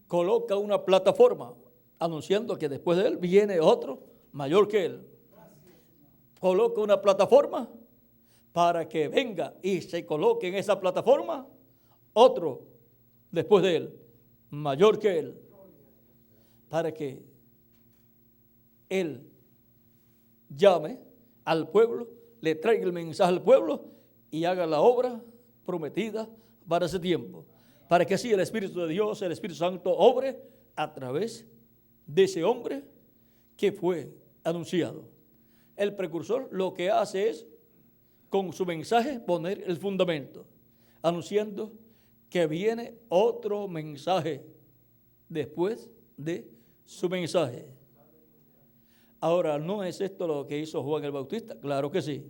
coloca una plataforma anunciando que después de él viene otro mayor que él. Coloca una plataforma para que venga y se coloque en esa plataforma otro después de él, mayor que él, para que él llame al pueblo, le traiga el mensaje al pueblo y haga la obra prometida para ese tiempo, para que así el Espíritu de Dios, el Espíritu Santo, obre a través de ese hombre que fue anunciado. El precursor lo que hace es, con su mensaje, poner el fundamento, anunciando que viene otro mensaje después de su mensaje. Ahora, ¿no es esto lo que hizo Juan el Bautista? Claro que sí.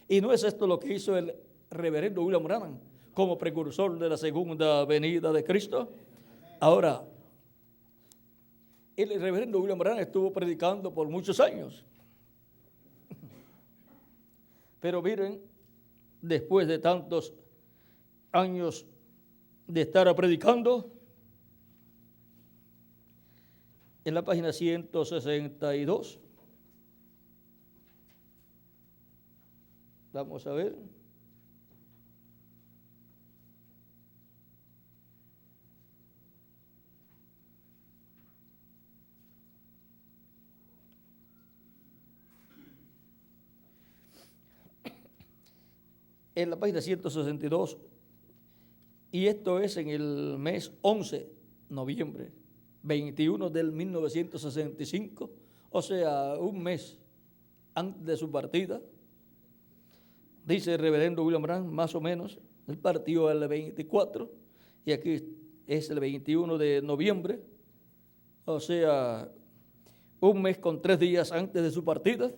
Y no es esto lo que hizo el reverendo William Branham como precursor de la segunda venida de Cristo. Ahora, el reverendo William Branham estuvo predicando por muchos años. Pero miren, después de tantos años de estar predicando, en la página 162, vamos a ver. En la página 162, y esto es en el mes 11, noviembre 21 del 1965, o sea, un mes antes de su partida. Dice el reverendo William Branham, más o menos, él partió el 24 y aquí es el 21 de noviembre, o sea, un mes con 3 días antes de su partida.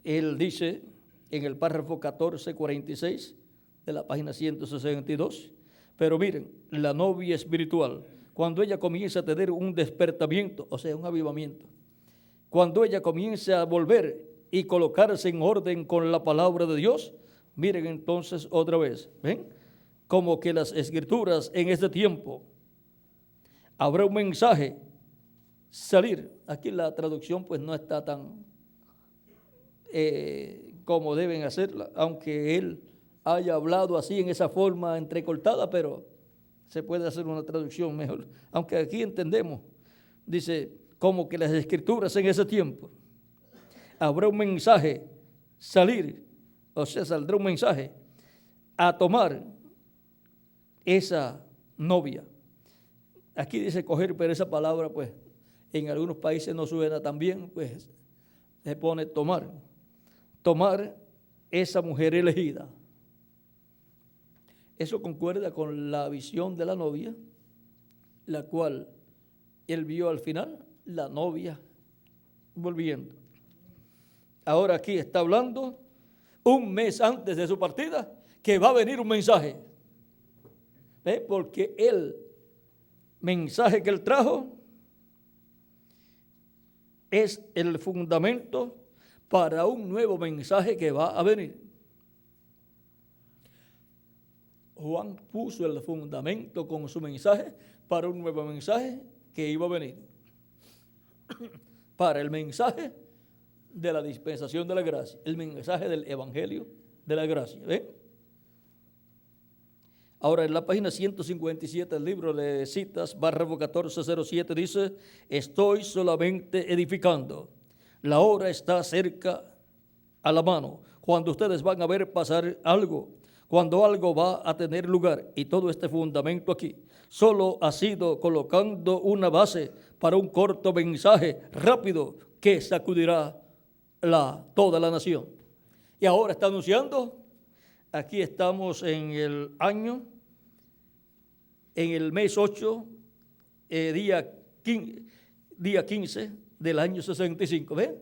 Él dice en el párrafo 1446 de la página 162, pero miren, la novia espiritual, cuando ella comienza a tener un despertamiento, o sea, un avivamiento, cuando ella comienza a volver y colocarse en orden con la palabra de Dios, miren entonces otra vez, ¿ven? Como que las escrituras en este tiempo, habrá un mensaje salir. Aquí la traducción pues no está tan como deben hacerla, aunque él haya hablado así en esa forma entrecortada, pero se puede hacer una traducción mejor. Aunque aquí entendemos, dice, como que las escrituras en ese tiempo, habrá un mensaje salir, o sea, saldrá un mensaje a tomar esa novia. Aquí dice coger, pero esa palabra pues en algunos países no suena tan bien, pues se pone tomar. Tomar esa mujer elegida. Eso concuerda con la visión de la novia, la cual él vio al final, la novia volviendo. Ahora aquí está hablando un mes antes de su partida que va a venir un mensaje. ¿Ve? Porque el mensaje que él trajo es el fundamento para un nuevo mensaje que va a venir. Juan puso el fundamento con su mensaje para un nuevo mensaje que iba a venir. Para el mensaje de la dispensación de la gracia, el mensaje del evangelio de la gracia. ¿Ven? Ahora en la página 157 del libro de citas, párrafo 1407 dice: estoy solamente edificando. La hora está cerca a la mano, cuando ustedes van a ver pasar algo, cuando algo va a tener lugar. Y todo este fundamento aquí solo ha sido colocando una base para un corto mensaje rápido que sacudirá toda la nación. Y ahora está anunciando, aquí estamos en el año, en el mes 8, día 15 del año 65. ¿Ven?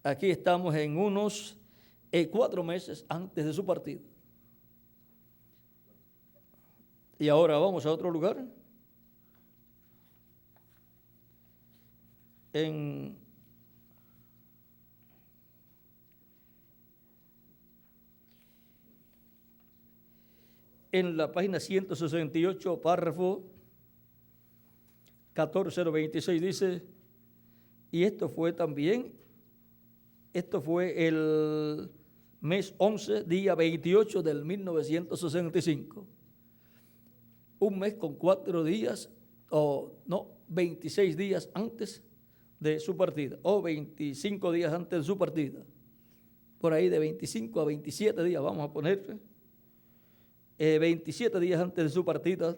Aquí estamos en unos 4 meses antes de su partida. Y ahora vamos a otro lugar. En la página 168, párrafo 1426 dice, y esto fue el mes 11, día 28 del 1965. Un mes con 4 días, 26 días antes de su partida, o 25 días antes de su partida. Por ahí de 25 a 27 días, vamos a poner 27 días antes de su partida,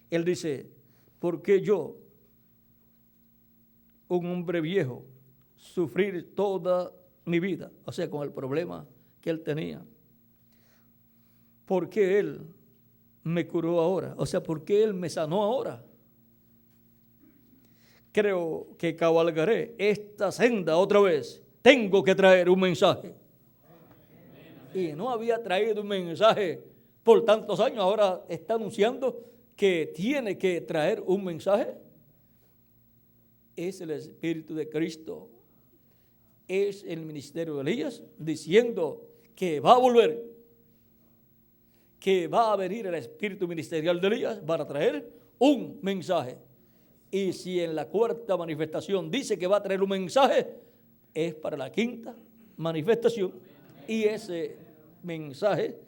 él dice: ¿por qué yo, un hombre viejo, sufrir toda mi vida? O sea, con el problema que él tenía. ¿Por qué él me curó ahora? O sea, ¿por qué él me sanó ahora? Creo que cabalgaré esta senda otra vez. Tengo que traer un mensaje. Y no había traído un mensaje por tantos años, ahora está anunciando que tiene que traer un mensaje. Es el Espíritu de Cristo, es el ministerio de Elías, diciendo que va a volver, que va a venir el espíritu ministerial de Elías para traer un mensaje. Y si en la 4ª manifestación dice que va a traer un mensaje, es para la 5ª manifestación. Y ese mensaje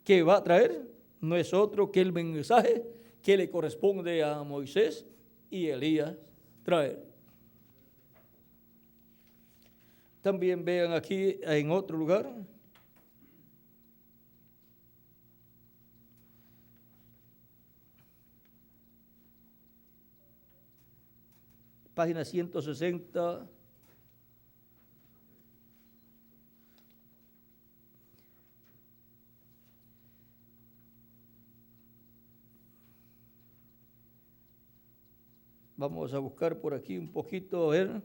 que va a traer no es otro que el mensaje que le corresponde a Moisés y Elías traer. También vean aquí en otro lugar, página 160, vamos a buscar por aquí un poquito, a ver.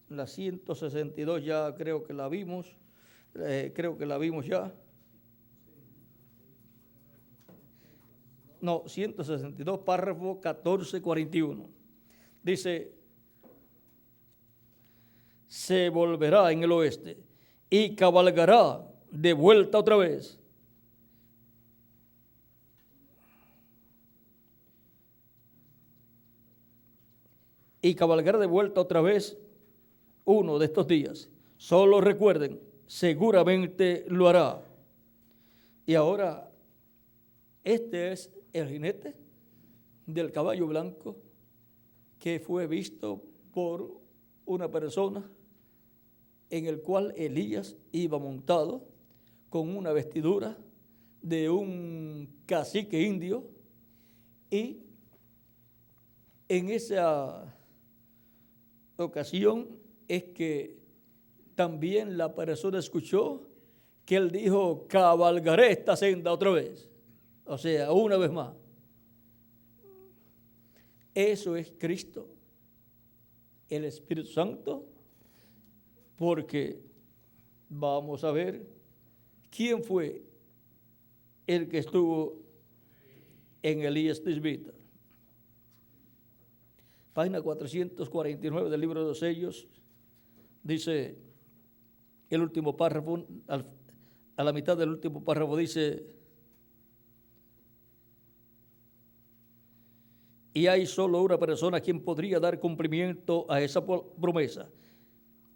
La 162 ya creo que la vimos, ya. No, 162, párrafo 1441. Dice: se volverá en el oeste y cabalgará de vuelta otra vez. Y cabalgará de vuelta otra vez uno de estos días. Solo recuerden, seguramente lo hará. Y ahora, este es el jinete del caballo blanco que fue visto por una persona en el cual Elías iba montado con una vestidura de un cacique indio, y en esa ocasión es que también la persona escuchó que él dijo: cabalgaré esta senda otra vez, o sea, una vez más. Eso es Cristo, el Espíritu Santo, porque vamos a ver quién fue el que estuvo en Elías Tisbita. Página 449 del libro de los sellos, dice el último párrafo, a la mitad del último párrafo dice: y hay solo una persona quien podría dar cumplimiento a esa promesa.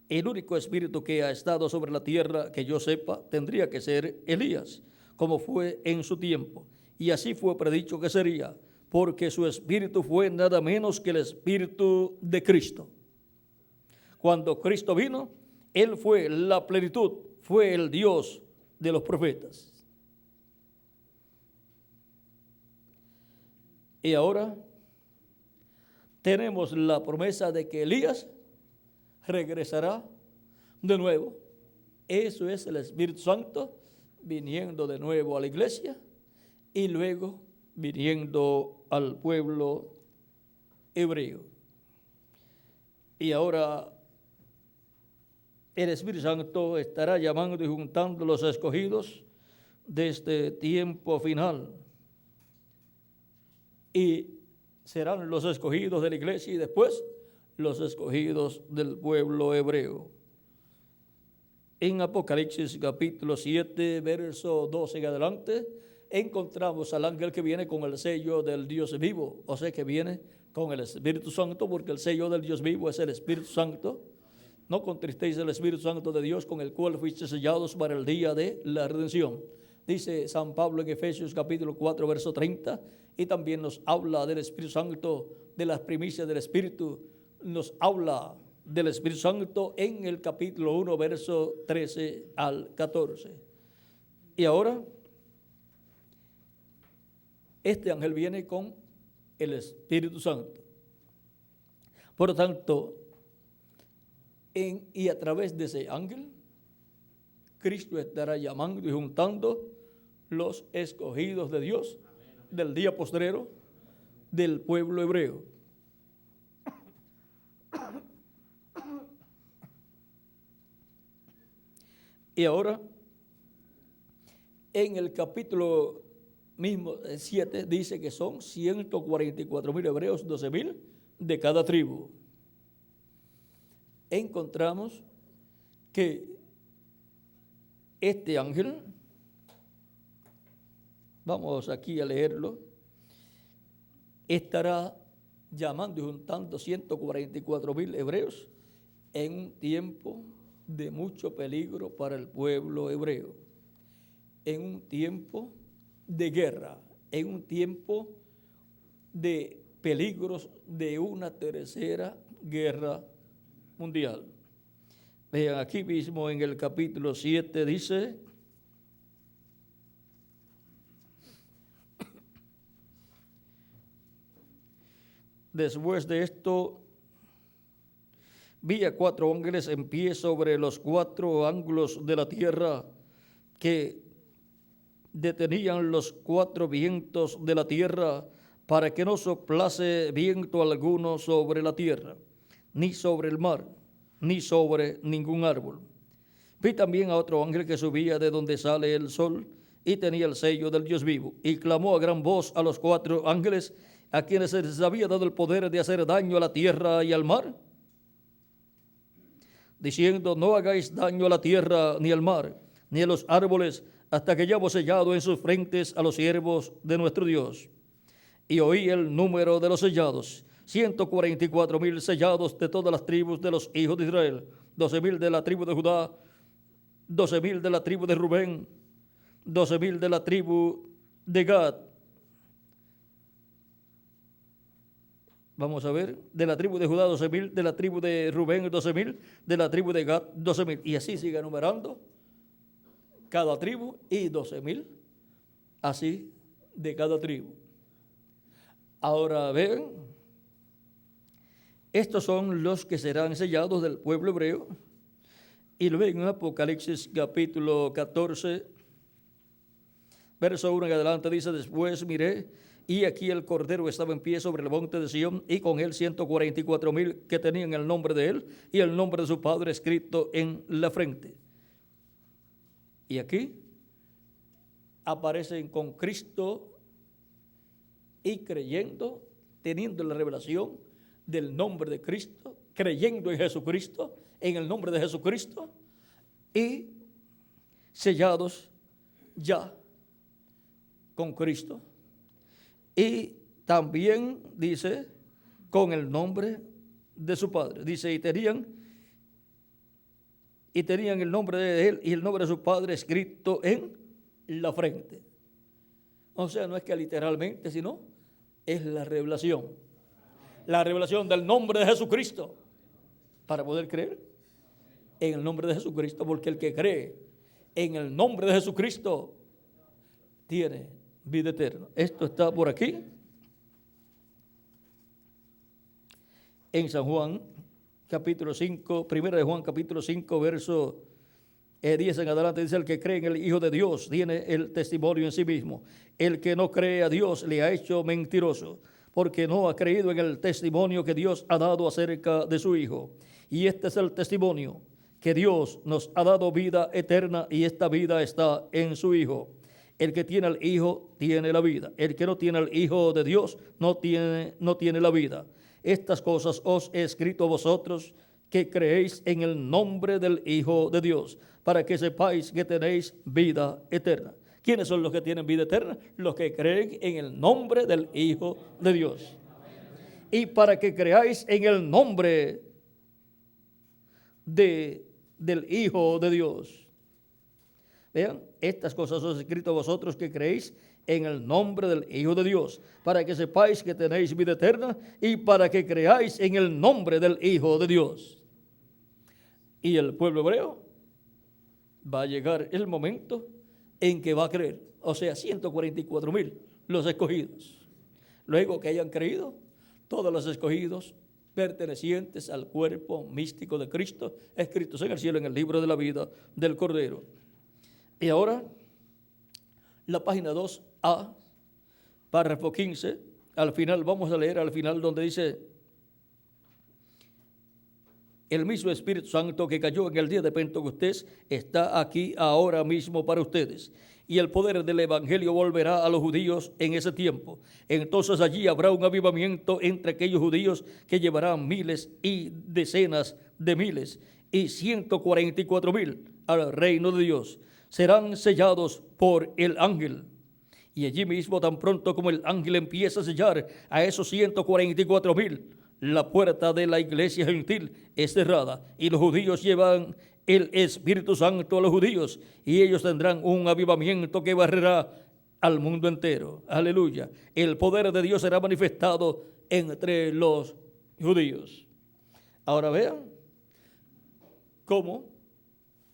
El único espíritu que ha estado sobre la tierra, que yo sepa, tendría que ser Elías, como fue en su tiempo. Y así fue predicho que sería, porque su espíritu fue nada menos que el espíritu de Cristo. Cuando Cristo vino, Él fue la plenitud, fue el Dios de los profetas. Y ahora tenemos la promesa de que Elías regresará de nuevo. Eso es el Espíritu Santo viniendo de nuevo a la iglesia y luego viniendo al pueblo hebreo. Y ahora el Espíritu Santo estará llamando y juntando los escogidos de este tiempo final. Y serán los escogidos de la iglesia y después los escogidos del pueblo hebreo. En Apocalipsis capítulo 7, verso 12 en adelante, encontramos al ángel que viene con el sello del Dios vivo, o sea que viene con el Espíritu Santo, porque el sello del Dios vivo es el Espíritu Santo. No contristéis el Espíritu Santo de Dios, con el cual fuiste sellados para el día de la redención. Dice San Pablo en Efesios capítulo 4, verso 30, y también nos habla del Espíritu Santo, de las primicias del Espíritu. Nos habla del Espíritu Santo en el capítulo 1, verso 13 al 14. Y ahora, este ángel viene con el Espíritu Santo. Por lo tanto, y a través de ese ángel, Cristo estará llamando y juntando los escogidos de Dios del día postrero del pueblo hebreo. Y ahora, en el capítulo mismo 7, dice que son 144,000 hebreos, 12,000 de cada tribu. Encontramos que este ángel, vamos aquí a leerlo, estará llamando y juntando 144,000 hebreos en un tiempo de mucho peligro para el pueblo hebreo, en un tiempo de guerra, en un tiempo de peligros de una tercera guerra mundial. Vean, aquí mismo en el capítulo 7 dice: después de esto, vi a 4 ángeles en pie sobre los 4 ángulos de la tierra, que detenían los 4 vientos de la tierra, para que no soplase viento alguno sobre la tierra, ni sobre el mar, ni sobre ningún árbol. Vi también a otro ángel que subía de donde sale el sol, y tenía el sello del Dios vivo, y clamó a gran voz a los 4 ángeles, a quienes se les había dado el poder de hacer daño a la tierra y al mar, diciendo: no hagáis daño a la tierra, ni al mar, ni a los árboles, hasta que hayamos sellado en sus frentes a los siervos de nuestro Dios. Y oí el número de los sellados: 144,000 sellados de todas las tribus de los hijos de Israel, 12,000 de la tribu de Judá, 12,000 de la tribu de Rubén, 12,000 de la tribu de Gad. Vamos a ver, de la tribu de Judá 12,000, de la tribu de Rubén 12,000, de la tribu de Gad 12,000. Y así sigue enumerando cada tribu, y 12,000 así de cada tribu. Ahora ven, estos son los que serán sellados del pueblo hebreo. Y luego en Apocalipsis capítulo 14, verso 1 en adelante dice: después miré, y aquí el Cordero estaba en pie sobre el monte de Sión, y con él 144,000 que tenían el nombre de él y el nombre de su padre escrito en la frente. Y aquí aparecen con Cristo y creyendo, teniendo la revelación del nombre de Cristo, creyendo en Jesucristo, en el nombre de Jesucristo, y sellados ya con Cristo. Y también dice, con el nombre de su Padre. Dice, y tenían el nombre de él y el nombre de su Padre escrito en la frente. O sea, no es que literalmente, sino es la revelación. La revelación del nombre de Jesucristo. Para poder creer en el nombre de Jesucristo, porque el que cree en el nombre de Jesucristo tiene vida eterna. Esto está por aquí. En San Juan, capítulo 5, primera de Juan, capítulo 5, verso 10 en adelante, dice, el que cree en el Hijo de Dios tiene el testimonio en sí mismo. El que no cree a Dios le ha hecho mentiroso, porque no ha creído en el testimonio que Dios ha dado acerca de su Hijo. Y este es el testimonio, que Dios nos ha dado vida eterna, y esta vida está en su Hijo. El que tiene al Hijo tiene la vida. El que no tiene al Hijo de Dios no tiene la vida. Estas cosas os he escrito a vosotros que creéis en el nombre del Hijo de Dios, para que sepáis que tenéis vida eterna. ¿Quiénes son los que tienen vida eterna? Los que creen en el nombre del Hijo de Dios. Y para que creáis en el nombre del Hijo de Dios. Vean, estas cosas os he escrito a vosotros que creéis en el nombre del Hijo de Dios, para que sepáis que tenéis vida eterna y para que creáis en el nombre del Hijo de Dios. Y el pueblo hebreo va a llegar el momento en que va a creer, o sea, 144,000 los escogidos. Luego que hayan creído, todos los escogidos pertenecientes al cuerpo místico de Cristo, escritos en el cielo en el libro de la vida del Cordero. Y ahora, la página 2A, párrafo 15, al final, vamos a leer al final donde dice, el mismo Espíritu Santo que cayó en el día de Pentecostés está aquí ahora mismo para ustedes. Y el poder del Evangelio volverá a los judíos en ese tiempo. Entonces allí habrá un avivamiento entre aquellos judíos que llevarán miles y decenas de miles y 144,000 al reino de Dios. Serán sellados por el ángel. Y allí mismo, tan pronto como el ángel empieza a sellar a esos 144,000, la puerta de la iglesia gentil es cerrada y los judíos llevan el Espíritu Santo a los judíos y ellos tendrán un avivamiento que barrerá al mundo entero. Aleluya. El poder de Dios será manifestado entre los judíos. Ahora vean cómo,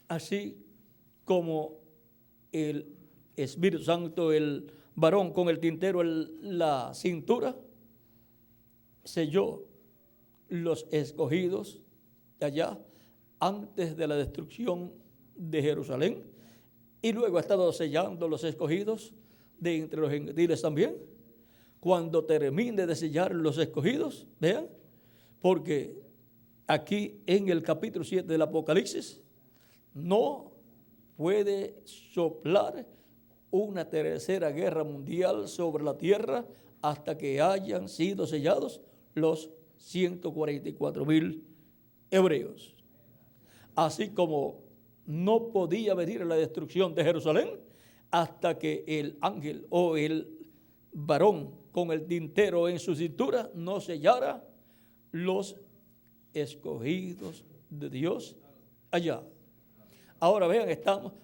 así como el Espíritu Santo, el varón con el tintero en la cintura, selló los escogidos de allá antes de la destrucción de Jerusalén, y luego ha estado sellando los escogidos de entre los gentiles también. Cuando termine de sellar los escogidos, vean, porque aquí en el capítulo 7 del Apocalipsis no puede soplar una tercera guerra mundial sobre la tierra hasta que hayan sido sellados los 144,000 hebreos. Así como no podía venir la destrucción de Jerusalén hasta que el ángel o el varón con el tintero en su cintura no sellara los escogidos de Dios allá. Ahora vean,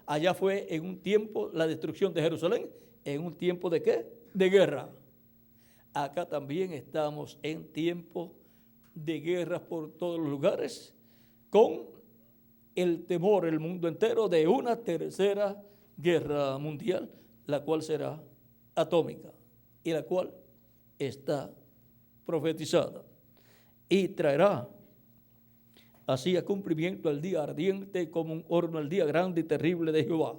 allá fue en un tiempo la destrucción de Jerusalén, en un tiempo de ¿qué? De guerra. Acá también estamos en tiempo de guerras por todos los lugares, con el temor el mundo entero de una tercera guerra mundial, la cual será atómica y la cual está profetizada y traerá así a cumplimiento el día ardiente como un horno, el día grande y terrible de Jehová.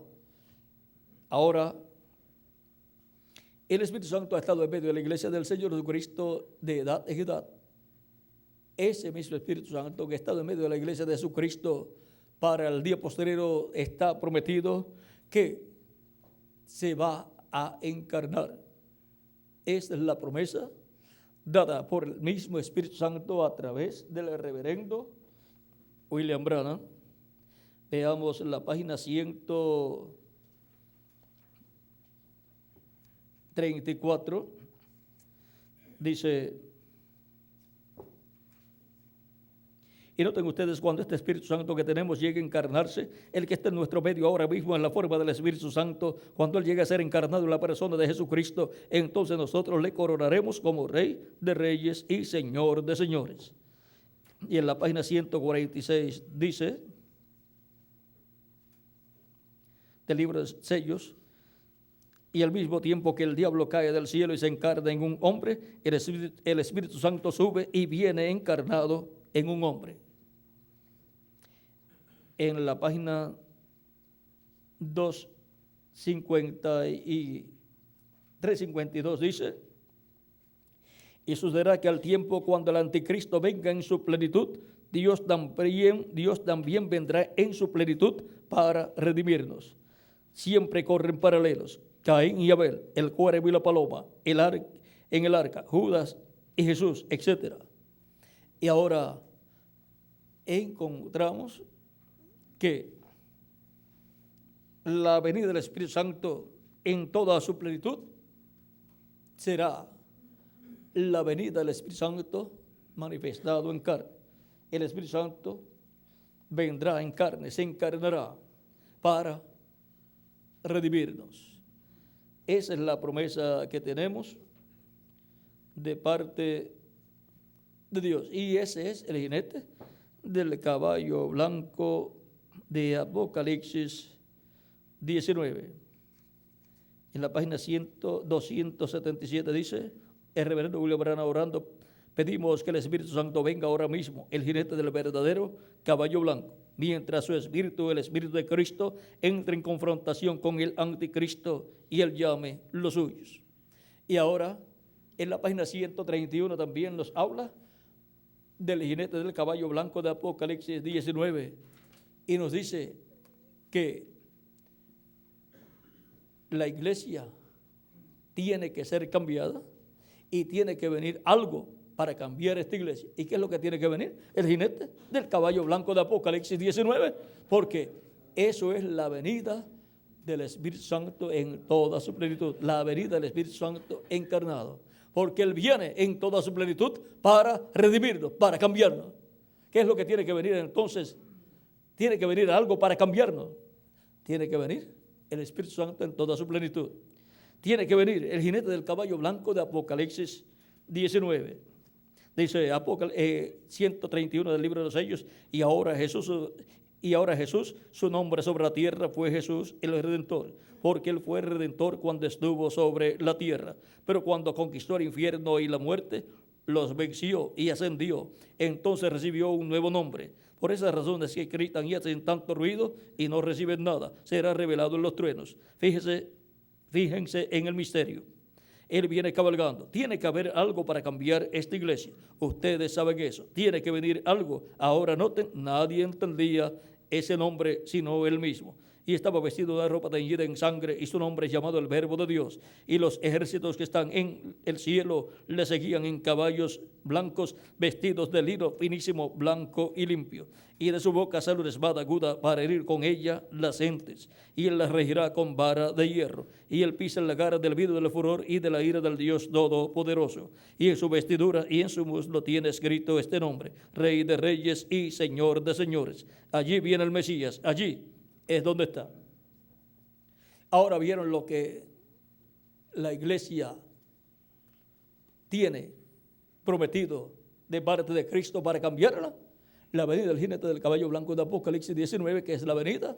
Ahora, el Espíritu Santo ha estado en medio de la iglesia del Señor Jesucristo de edad en edad. Ese mismo Espíritu Santo que ha estado en medio de la iglesia de Jesucristo para el día postrero está prometido que se va a encarnar Esta es la promesa dada por el mismo Espíritu Santo a través del reverendo William Branham. Veamos la página 134. Dice: y noten ustedes, cuando este Espíritu Santo que tenemos llegue a encarnarse, el que está en nuestro medio ahora mismo en la forma del Espíritu Santo, cuando Él llegue a ser encarnado en la persona de Jesucristo, entonces nosotros le coronaremos como Rey de Reyes y Señor de Señores. Y en la página 146 dice, del libro de sellos: y al mismo tiempo que el diablo cae del cielo y se encarna en un hombre, el Espíritu Santo sube y viene encarnado en un hombre. En la página 352 dice: y sucederá que al tiempo cuando el anticristo venga en su plenitud, Dios también vendrá en su plenitud para redimirnos. Siempre corren paralelos: Caín y Abel, el cuervo y la paloma, en el arca, Judas y Jesús, etc. Y ahora encontramos que la venida del Espíritu Santo en toda su plenitud será la venida del Espíritu Santo manifestado en carne. El Espíritu Santo vendrá en carne, se encarnará para redimirnos. Esa es la promesa que tenemos de parte de Dios. Y ese es el jinete del caballo blanco de Apocalipsis 19. En la página 277 dice: el reverendo William Branham orando: pedimos que el Espíritu Santo venga ahora mismo, el jinete del verdadero caballo blanco, mientras su espíritu, el Espíritu de Cristo, entre en confrontación con el anticristo y él llame los suyos. Y ahora, en la página 131 también nos habla del jinete del caballo blanco de Apocalipsis 19, y nos dice que la iglesia tiene que ser cambiada y tiene que venir algo para cambiar esta iglesia. ¿Y qué es lo que tiene que venir? El jinete del caballo blanco de Apocalipsis 19, porque eso es la venida del Espíritu Santo en toda su plenitud, la venida del Espíritu Santo encarnado, porque Él viene en toda su plenitud para redimirnos, para cambiarnos. ¿Qué es lo que tiene que venir entonces? Tiene que venir algo para cambiarnos. Tiene que venir el Espíritu Santo en toda su plenitud. Tiene que venir el jinete del caballo blanco de Apocalipsis 19. Dice 131 del libro de los sellos: y ahora Jesús, su nombre sobre la tierra fue Jesús el Redentor, porque Él fue el Redentor cuando estuvo sobre la tierra. Pero cuando conquistó el infierno y la muerte, los venció y ascendió. Entonces recibió un nuevo nombre. Por esas razones que gritan y hacen tanto ruido y no reciben nada, será revelado en los truenos. Fíjense en el misterio. Él viene cabalgando. Tiene que haber algo para cambiar esta iglesia. Ustedes saben eso. Tiene que venir algo. Ahora noten, nadie entendía ese nombre sino él mismo. Y estaba vestido de ropa teñida en sangre, y su nombre es llamado el Verbo de Dios. Y los ejércitos que están en el cielo le seguían en caballos blancos, vestidos de lino finísimo, blanco y limpio. Y de su boca sale una espada aguda para herir con ella las gentes. Y él las regirá con vara de hierro. Y él pisa en la gara del vidrio del furor y de la ira del Dios Todopoderoso. Y en su vestidura y en su muslo tiene escrito este nombre: Rey de Reyes y Señor de Señores. Allí viene el Mesías, allí es donde está. Ahora vieron lo que la iglesia tiene prometido de parte de Cristo para cambiarla. La venida del jinete del caballo blanco de Apocalipsis 19, que es la venida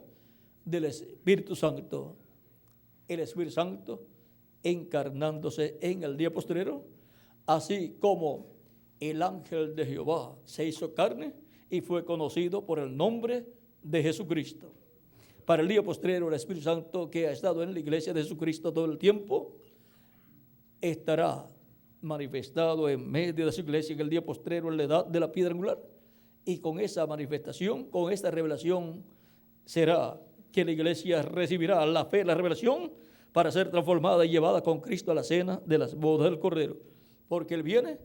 del Espíritu Santo. El Espíritu Santo encarnándose en el día postrero, así como el ángel de Jehová se hizo carne y fue conocido por el nombre de Jesucristo. Para el día postrero, el Espíritu Santo, que ha estado en la iglesia de Jesucristo todo el tiempo, estará manifestado en medio de su iglesia en el día postrero, en la edad de la piedra angular. Y con esa manifestación, con esta revelación, será que la iglesia recibirá la fe, la revelación, para ser transformada y llevada con Cristo a la cena de las bodas del Cordero. Porque Él viene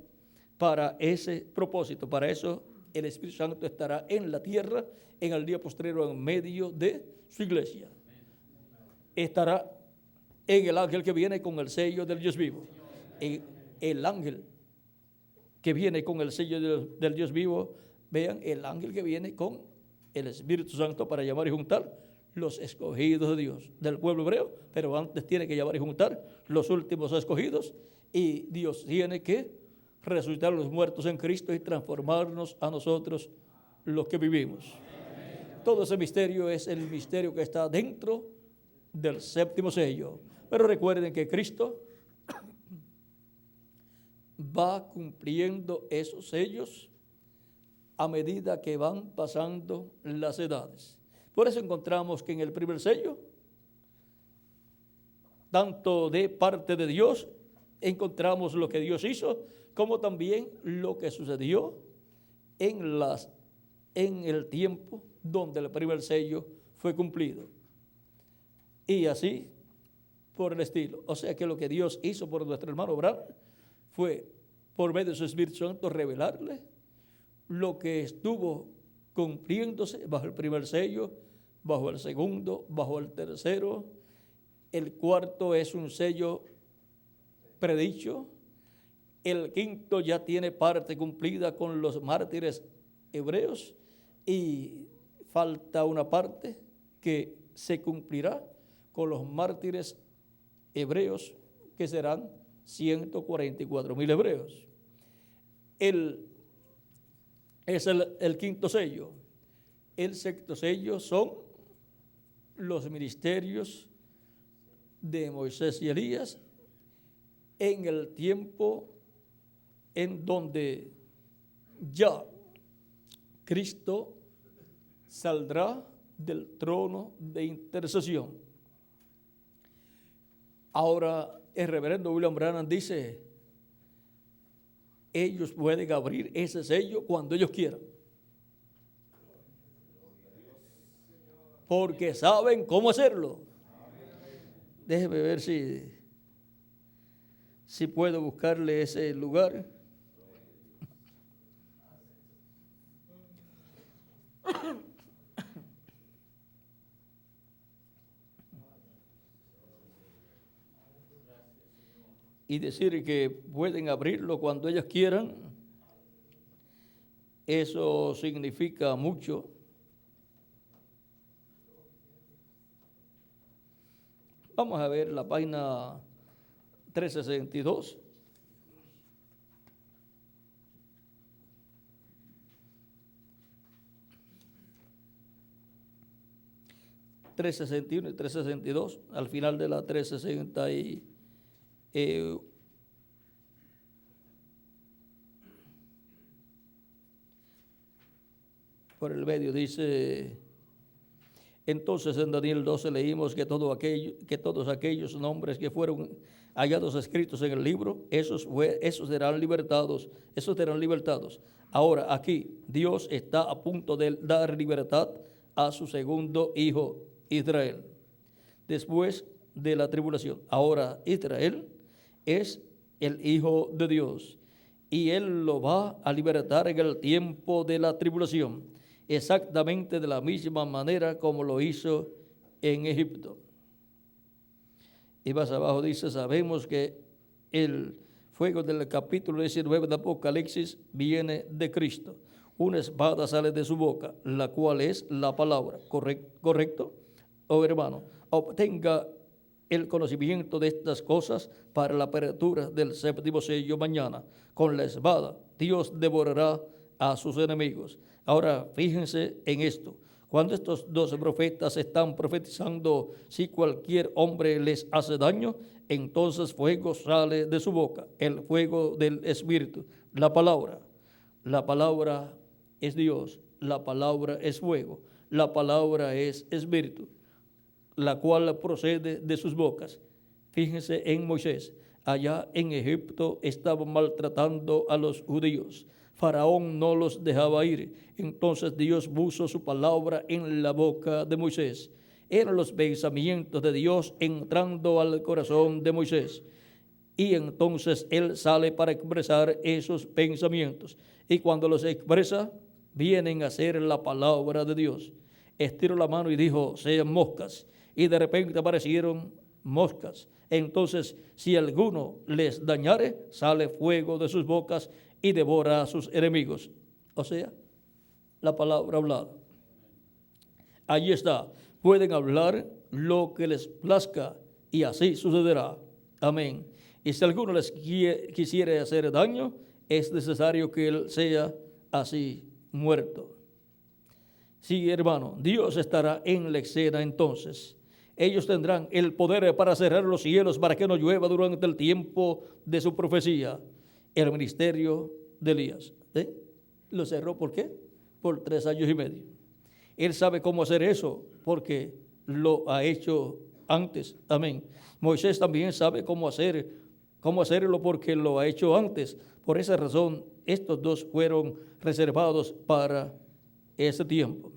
para ese propósito. Para eso el Espíritu Santo estará en la tierra en el día postrero en medio de su iglesia. Estará en el ángel que viene con el sello del Dios vivo. El ángel que viene con el sello del Dios vivo, vean, el ángel que viene con el Espíritu Santo para llamar y juntar los escogidos de Dios, del pueblo hebreo, pero antes tiene que llamar y juntar los últimos escogidos, y Dios tiene que resucitar a los muertos en Cristo y transformarnos a nosotros los que vivimos. Todo ese misterio es el misterio que está dentro del séptimo sello. Pero recuerden que Cristo va cumpliendo esos sellos a medida que van pasando las edades. Por eso encontramos que en el primer sello, tanto de parte de Dios, encontramos lo que Dios hizo, como también lo que sucedió en el tiempo donde el primer sello fue cumplido. Y así por el estilo. O sea que lo que Dios hizo por nuestro hermano Abraham fue, por medio de su Espíritu Santo, revelarle lo que estuvo cumpliéndose bajo el primer sello, bajo el segundo, bajo el tercero. El cuarto es un sello predicho. El quinto ya tiene parte cumplida con los mártires hebreos y falta una parte que se cumplirá con los mártires hebreos, que serán 144,000 hebreos. Es el quinto sello. El sexto sello son los ministerios de Moisés y Elías en el tiempo en donde ya Cristo saldrá del trono de intercesión. Ahora el reverendo William Branham dice, ellos pueden abrir ese sello cuando ellos quieran, porque saben cómo hacerlo. Déjeme ver si puedo buscarle ese lugar. Y decir que pueden abrirlo cuando ellos quieran, eso significa mucho. Vamos a ver la página 362. ...361 y 362... al final de la 360 por el medio dice: entonces en Daniel 12 leímos que todos aquellos nombres que fueron hallados escritos en el libro, esos serán libertados. Ahora aquí Dios está a punto de dar libertad a su segundo hijo Israel, después de la tribulación. Ahora Israel es el hijo de Dios y Él lo va a libertar en el tiempo de la tribulación, exactamente de la misma manera como lo hizo en Egipto. Y más abajo dice: sabemos que el fuego del capítulo 19 de Apocalipsis viene de Cristo. Una espada sale de su boca, la cual es la palabra. ¿Correcto? Oh hermano, obtenga el conocimiento de estas cosas para la apertura del séptimo sello mañana. Con la espada Dios devorará a sus enemigos. Ahora fíjense en esto: cuando estos 12 profetas están profetizando, si cualquier hombre les hace daño, entonces fuego sale de su boca, el fuego del Espíritu, la palabra. La palabra es Dios, la palabra es fuego, la palabra es Espíritu, la cual procede de sus bocas. Fíjense en Moisés. Allá en Egipto estaban maltratando a los judíos. Faraón no los dejaba ir. Entonces Dios puso su palabra en la boca de Moisés. eran los pensamientos de Dios entrando al corazón de Moisés. Y entonces él sale para expresar esos pensamientos. Y cuando los expresa, vienen a ser la palabra de Dios. Estiró la mano y dijo, sean moscas. Y de repente aparecieron moscas. Entonces, si alguno les dañare, sale fuego de sus bocas y devora a sus enemigos. O sea, la palabra hablada. Allí está. Pueden hablar lo que les plazca y así sucederá. Amén. Y si alguno les quisiere hacer daño, es necesario que él sea así muerto. Sí, hermano, Dios estará en la escena entonces. Ellos tendrán el poder para cerrar los cielos para que no llueva durante el tiempo de su profecía. El ministerio de Elías. Lo cerró, ¿por qué? Por 3 años y medio. Él sabe cómo hacer eso porque lo ha hecho antes. Amén. Moisés también sabe cómo hacerlo porque lo ha hecho antes. Por esa razón, estos dos fueron reservados para ese tiempo.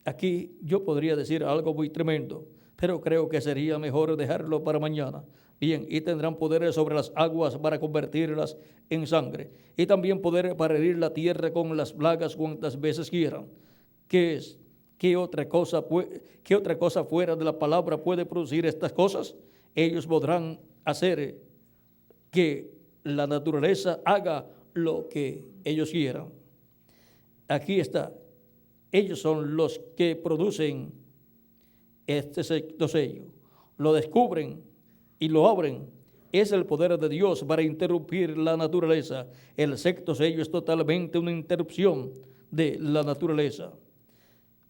Aquí yo podría decir algo muy tremendo, pero creo que sería mejor dejarlo para mañana. Bien, y tendrán poderes sobre las aguas para convertirlas en sangre. Y también poder para herir la tierra con las plagas cuantas veces quieran. ¿Qué es? ¿Qué otra cosa fuera de la palabra puede producir estas cosas? Ellos podrán hacer que la naturaleza haga lo que ellos quieran. Aquí está. Ellos son los que producen este sexto sello. Lo descubren y lo abren. Es el poder de Dios para interrumpir la naturaleza. El sexto sello es totalmente una interrupción de la naturaleza.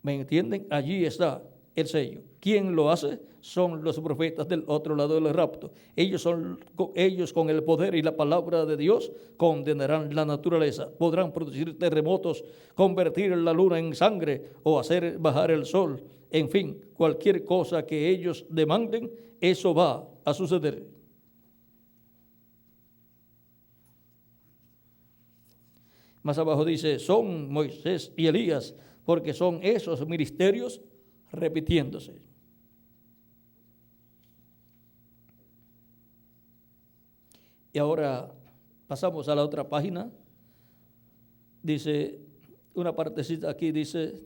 ¿Me entienden? Allí está el sello. ¿Quién lo hace? Son los profetas del otro lado del rapto. Ellos con el poder y la palabra de Dios condenarán la naturaleza. Podrán producir terremotos, convertir la luna en sangre o hacer bajar el sol. En fin, cualquier cosa que ellos demanden, eso va a suceder. Más abajo dice, son Moisés y Elías, porque son esos ministerios repitiéndose. Y ahora pasamos a la otra página. Dice, una partecita aquí dice,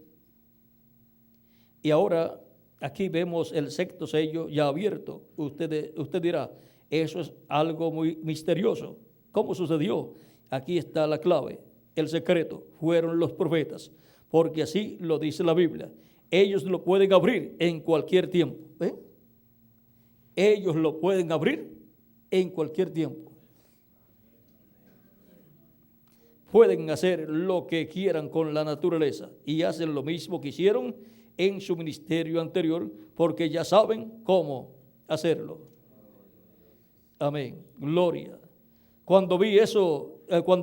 y ahora aquí vemos el sexto sello ya abierto. Usted dirá, eso es algo muy misterioso. ¿Cómo sucedió? Aquí está la clave, el secreto, fueron los profetas, porque así lo dice la Biblia. Ellos lo pueden abrir en cualquier tiempo. Ellos lo pueden abrir en cualquier tiempo. Pueden hacer lo que quieran con la naturaleza y hacen lo mismo que hicieron en su ministerio anterior porque ya saben cómo hacerlo. Amén. Gloria. Cuando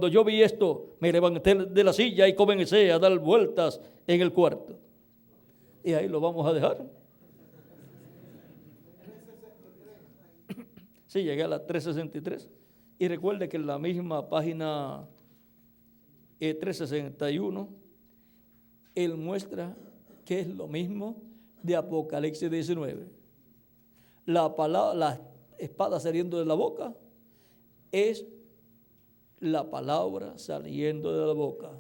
yo vi esto, me levanté de la silla y comencé a dar vueltas en el cuarto. Y ahí lo vamos a dejar. Sí, llegué a la 363. Y recuerde que en la misma página 361, él muestra que es lo mismo de Apocalipsis 19. La espada saliendo de la boca es la palabra saliendo de la boca.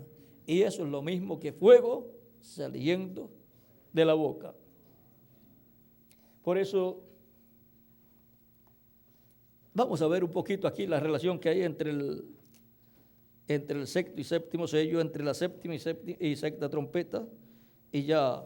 Y eso es lo mismo que fuego saliendo de la boca. Por eso, vamos a ver un poquito aquí la relación que hay entre el sexto y séptimo sello, entre la séptima y sexta trompeta, y ya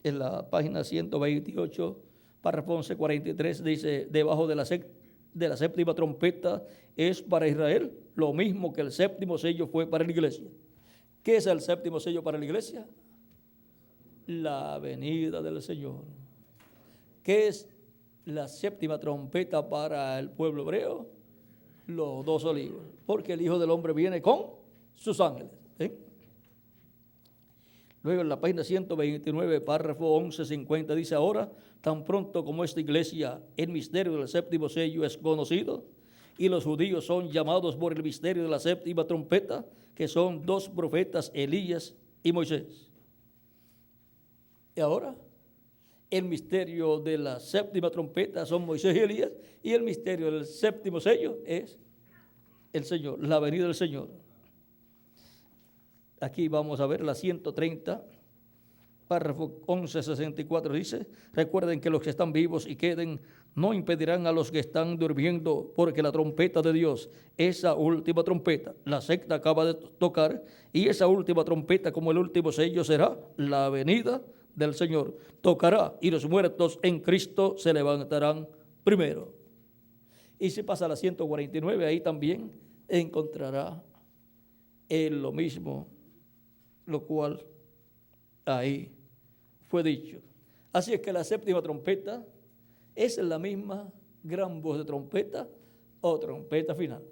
en la página 128, párrafo 11:43, dice, debajo de la séptima trompeta es para Israel lo mismo que el séptimo sello fue para la iglesia. ¿Qué es el séptimo sello para la iglesia? La venida del Señor. ¿Qué es la séptima trompeta para el pueblo hebreo? Los 2 olivos, porque el Hijo del Hombre viene con sus ángeles. Luego en la página 129, párrafo 1150, dice: ahora, tan pronto como esta iglesia, el misterio del séptimo sello es conocido, y los judíos son llamados por el misterio de la séptima trompeta, que son dos profetas, Elías y Moisés. Y ahora, el misterio de la séptima trompeta son Moisés y Elías, y el misterio del séptimo sello es el Señor, la venida del Señor. Aquí vamos a ver la 130, párrafo 1164, dice: recuerden que los que están vivos y queden no impedirán a los que están durmiendo, porque la trompeta de Dios, esa última trompeta, la sexta acaba de tocar, y esa última trompeta, como el último sello, será la venida del Señor. Tocará, y los muertos en Cristo se levantarán primero. Y si pasa a la 149, ahí también encontrará lo mismo, lo cual ahí fue dicho. Así es que la séptima trompeta es la misma gran voz de trompeta o trompeta final.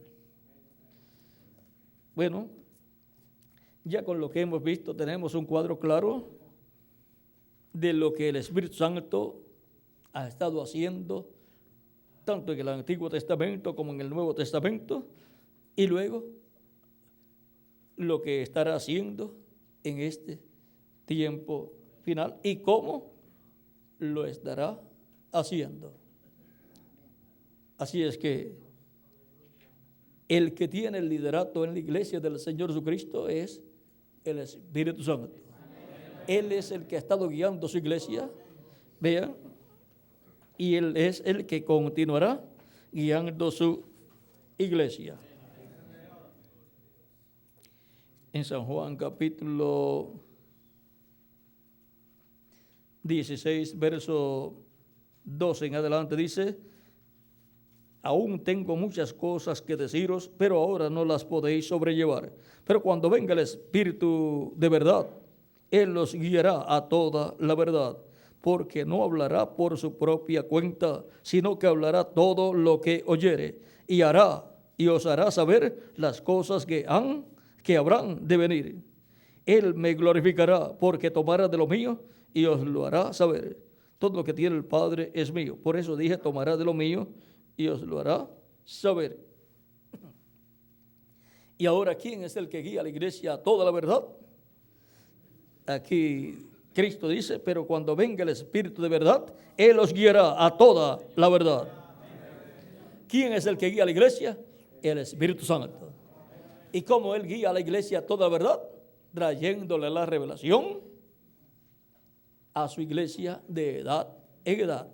Bueno, ya con lo que hemos visto tenemos un cuadro claro de lo que el Espíritu Santo ha estado haciendo tanto en el Antiguo Testamento como en el Nuevo Testamento, y luego lo que estará haciendo en este tiempo final y cómo lo estará haciendo. Así es que el que tiene el liderato en la iglesia del Señor Jesucristo es el Espíritu Santo. Él es el que ha estado guiando su iglesia, vean, y Él es el que continuará guiando su iglesia. En San Juan capítulo 16, verso 12 en adelante dice: aún tengo muchas cosas que deciros, pero ahora no las podéis sobrellevar. Pero cuando venga el Espíritu de verdad, Él los guiará a toda la verdad, porque no hablará por su propia cuenta, sino que hablará todo lo que oyere, y os hará saber las cosas que habrán de venir. Él me glorificará, porque tomará de lo mío y os lo hará saber. Todo lo que tiene el Padre es mío. Por eso dije: tomará de lo mío y os lo hará saber. Y ahora, ¿quién es el que guía a la iglesia a toda la verdad? Aquí Cristo dice: pero cuando venga el Espíritu de verdad, Él os guiará a toda la verdad. ¿Quién es el que guía a la iglesia? El Espíritu Santo. ¿Y cómo Él guía a la iglesia a toda la verdad? Trayéndole la revelación a su iglesia de edad en edad.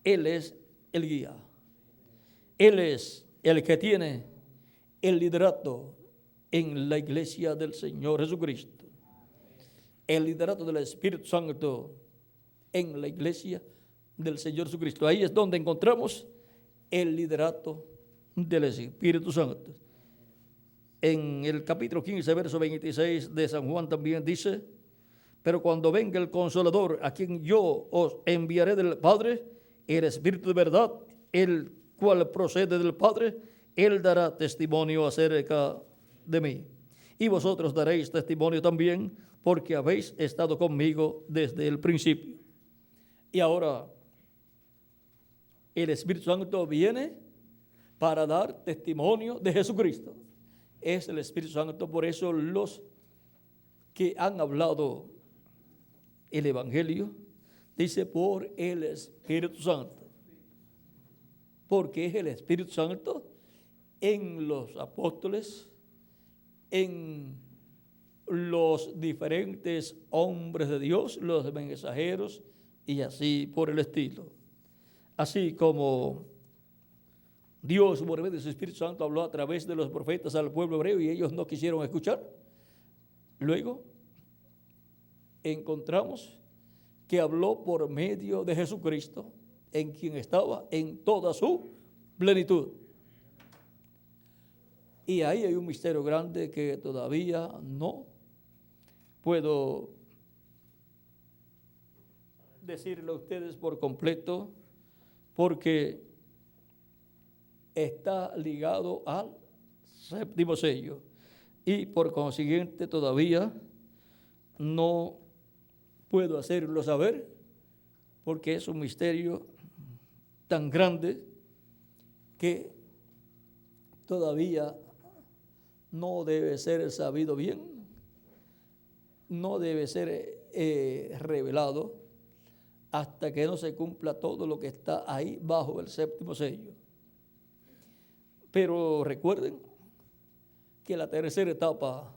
Él es el guía. Él es el que tiene el liderato en la iglesia del Señor Jesucristo. El liderato del Espíritu Santo en la iglesia del Señor Jesucristo. Ahí es donde encontramos el liderato del Espíritu Santo. En el capítulo 15, verso 26 de San Juan también dice: pero cuando venga el Consolador, a quien yo os enviaré del Padre, el Espíritu de verdad, el cual procede del Padre, Él dará testimonio acerca de mí. Y vosotros daréis testimonio también, porque habéis estado conmigo desde el principio. Y ahora, el Espíritu Santo viene para dar testimonio de Jesucristo. Es el Espíritu Santo, por eso los que han hablado el Evangelio, dice: por el Espíritu Santo. Porque es el Espíritu Santo en los apóstoles, en los diferentes hombres de Dios, los mensajeros, y así por el estilo. Así como Dios, por medio de su Espíritu Santo, habló a través de los profetas al pueblo hebreo y ellos no quisieron escuchar. Luego encontramos que habló por medio de Jesucristo, en quien estaba en toda su plenitud. Y ahí hay un misterio grande que todavía no puedo decirle a ustedes por completo, porque está ligado al séptimo sello y por consiguiente todavía no puedo hacerlo saber porque es un misterio tan grande que todavía no debe ser sabido bien, no debe ser revelado hasta que no se cumpla todo lo que está ahí bajo el séptimo sello. Pero recuerden que la tercera etapa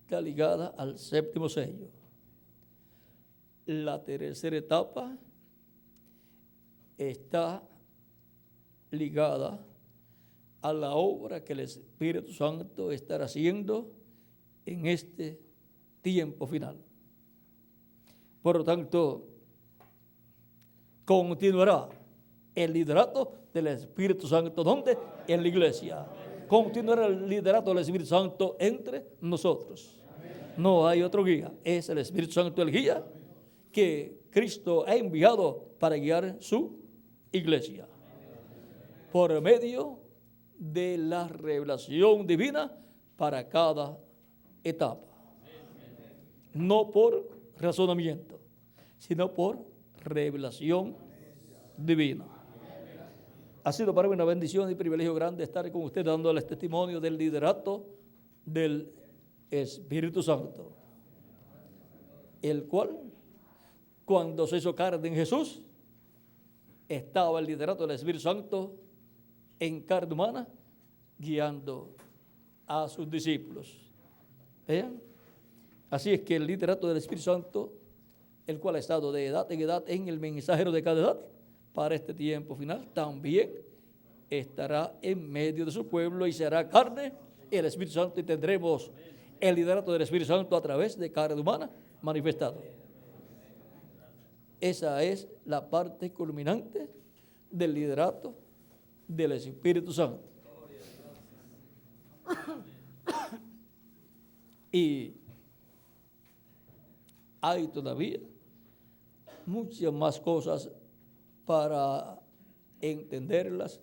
está ligada al séptimo sello. La tercera etapa está ligada a la obra que el Espíritu Santo estará haciendo en este tiempo final. Por lo tanto, continuará el liderato del Espíritu Santo. ¿Dónde? En la iglesia. Continuará el liderato del Espíritu Santo entre nosotros. No hay otro guía. Es el Espíritu Santo el guía que Cristo ha enviado para guiar su iglesia. Por medio de la revelación divina para cada etapa. No por razonamiento, sino por revelación divina. Ha sido para mí una bendición y privilegio grande estar con usted dándoles testimonio del liderato del Espíritu Santo, el cual, cuando se hizo carne en Jesús, estaba el liderato del Espíritu Santo en carne humana, guiando a sus discípulos. ¿Vean? Así es que el liderato del Espíritu Santo, el cual ha estado de edad en edad en el mensajero de cada edad, para este tiempo final, también estará en medio de su pueblo y será carne el Espíritu Santo, y tendremos el liderato del Espíritu Santo a través de carne humana manifestado. Esa es la parte culminante del liderato del Espíritu Santo. Y hay todavía muchas más cosas para entenderlas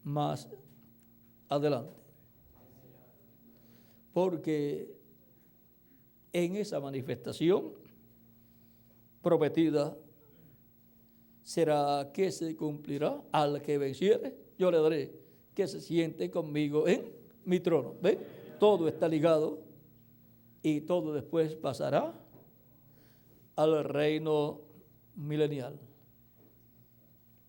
más adelante. Porque en esa manifestación prometida será que se cumplirá: al que venciere, yo le daré que se siente conmigo en mi trono. ¿Ven? Todo está ligado y todo después pasará al reino milenial.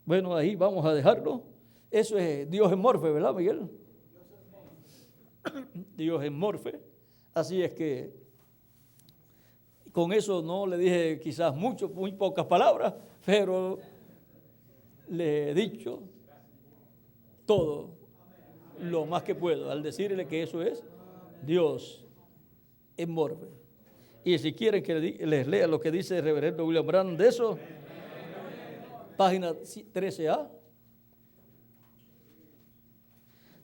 Bueno, ahí vamos a dejarlo. Eso es Dios en Morfe, ¿verdad, Miguel? Dios en Morfe. Así es que con eso no le dije quizás mucho, muy pocas palabras, pero le he dicho todo lo más que puedo al decirle que eso es Dios en Morfe. Y si quieren que les lea lo que dice el reverendo William Branham de eso, página 13A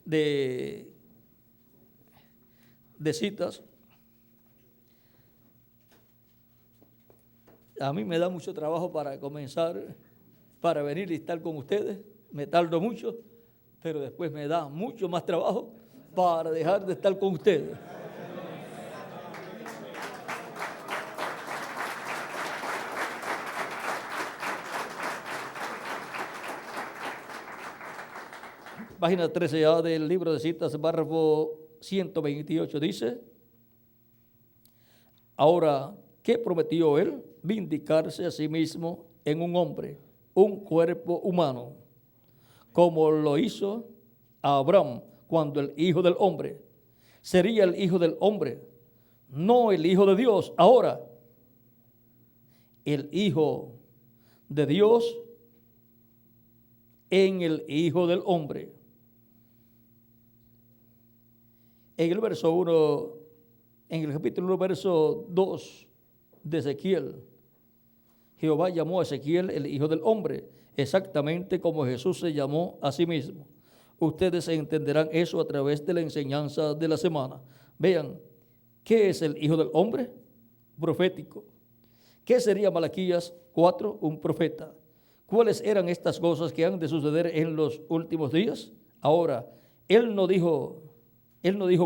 de citas. A mí me da mucho trabajo para comenzar, para venir y estar con ustedes. Me tardo mucho, pero después me da mucho más trabajo para dejar de estar con ustedes. Página 13A del libro de citas, párrafo 128, dice: ahora, ¿qué prometió él? Vindicarse a sí mismo en un hombre, un cuerpo humano, como lo hizo a Abraham cuando el Hijo del Hombre sería el Hijo del Hombre, no el Hijo de Dios. Ahora, el Hijo de Dios en el Hijo del Hombre. En el verso 1, en el capítulo 1, verso 2 de Ezequiel, Jehová llamó a Ezequiel el Hijo del Hombre, exactamente como Jesús se llamó a sí mismo. Ustedes entenderán eso a través de la enseñanza de la semana. Vean, ¿qué es el Hijo del Hombre? Profético. ¿Qué sería Malaquías 4? Un profeta. ¿Cuáles eran estas cosas que han de suceder en los últimos días? Ahora, Él no dijo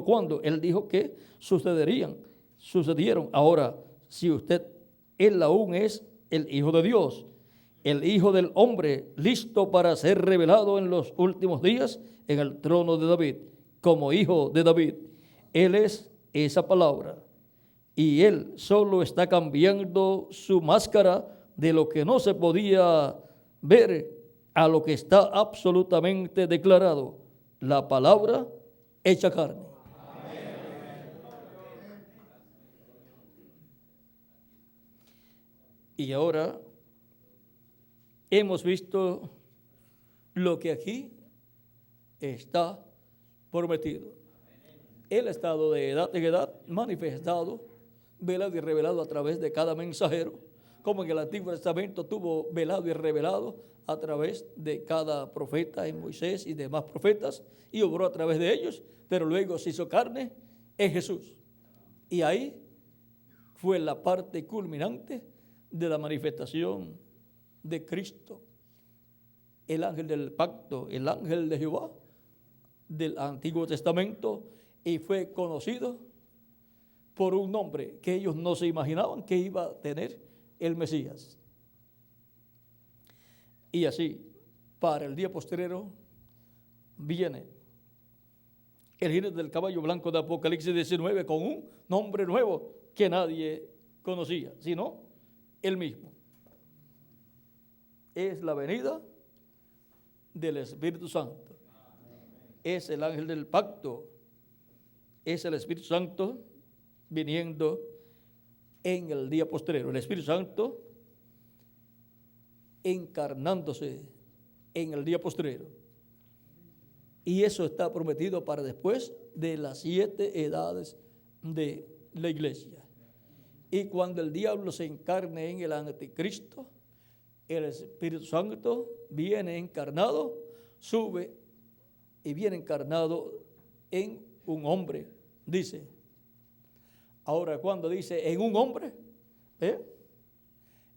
cuándo, Él dijo que sucederían. sucedieron. Ahora, si él aún es el Hijo de Dios, el Hijo del hombre, listo para ser revelado en los últimos días en el trono de David, como Hijo de David. Él es esa palabra. Y él solo está cambiando su máscara de lo que no se podía ver a lo que está absolutamente declarado. La palabra hecha carne. Y ahora hemos visto lo que aquí está prometido. El estado de edad en edad manifestado, velado y revelado a través de cada mensajero, como en el Antiguo Testamento tuvo velado y revelado a través de cada profeta en Moisés y demás profetas, y obró a través de ellos, pero luego se hizo carne en Jesús. Y ahí fue la parte culminante de la manifestación de Cristo, el ángel del pacto, el ángel de Jehová del Antiguo Testamento, y fue conocido por un nombre que ellos no se imaginaban que iba a tener el Mesías. Y así, para el día postrero, viene el jinete del caballo blanco de Apocalipsis 19 con un nombre nuevo que nadie conocía, sino él mismo. Es la venida del Espíritu Santo. Es el ángel del pacto. Es el Espíritu Santo viniendo en el día postrero. El Espíritu Santo encarnándose en el día postrero. Y eso está prometido para después de las 7 edades de la iglesia. Y cuando el diablo se encarne en el anticristo, el Espíritu Santo viene encarnado, sube y viene encarnado en un hombre, dice. Ahora, cuando dice en un hombre,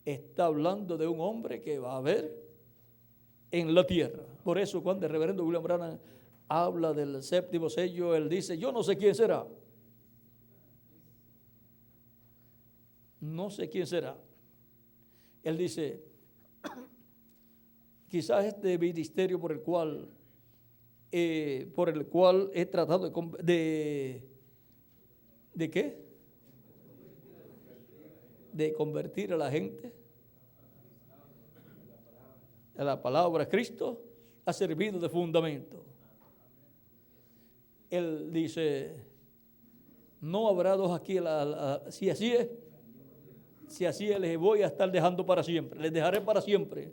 está hablando de un hombre que va a haber en la tierra. Por eso cuando el reverendo William Branham habla del séptimo sello, él dice, yo no sé quién será. No sé quién será. Él dice, quizás este ministerio por el cual he tratado ¿de qué? De convertir a la gente a la palabra de Cristo, ha servido de fundamento. Él dice, no habrá dos aquí, si así es, les voy a estar dejando para siempre, les dejaré para siempre.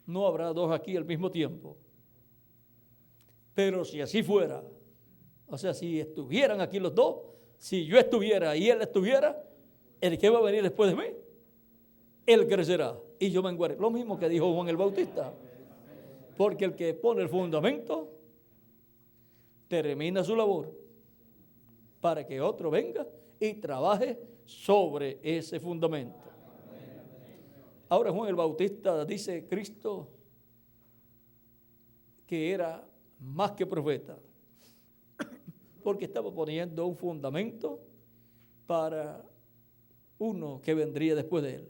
No habrá dos aquí al mismo tiempo. Pero si así fuera, o sea, si estuvieran aquí los dos, si yo estuviera y él estuviera, el que va a venir después de mí, él crecerá y yo menguaré. Lo mismo que dijo Juan el Bautista. Porque el que pone el fundamento termina su labor para que otro venga y trabaje sobre ese fundamento. Ahora Juan el Bautista dice Cristo que era más que profeta, porque estaba poniendo un fundamento para uno que vendría después de él.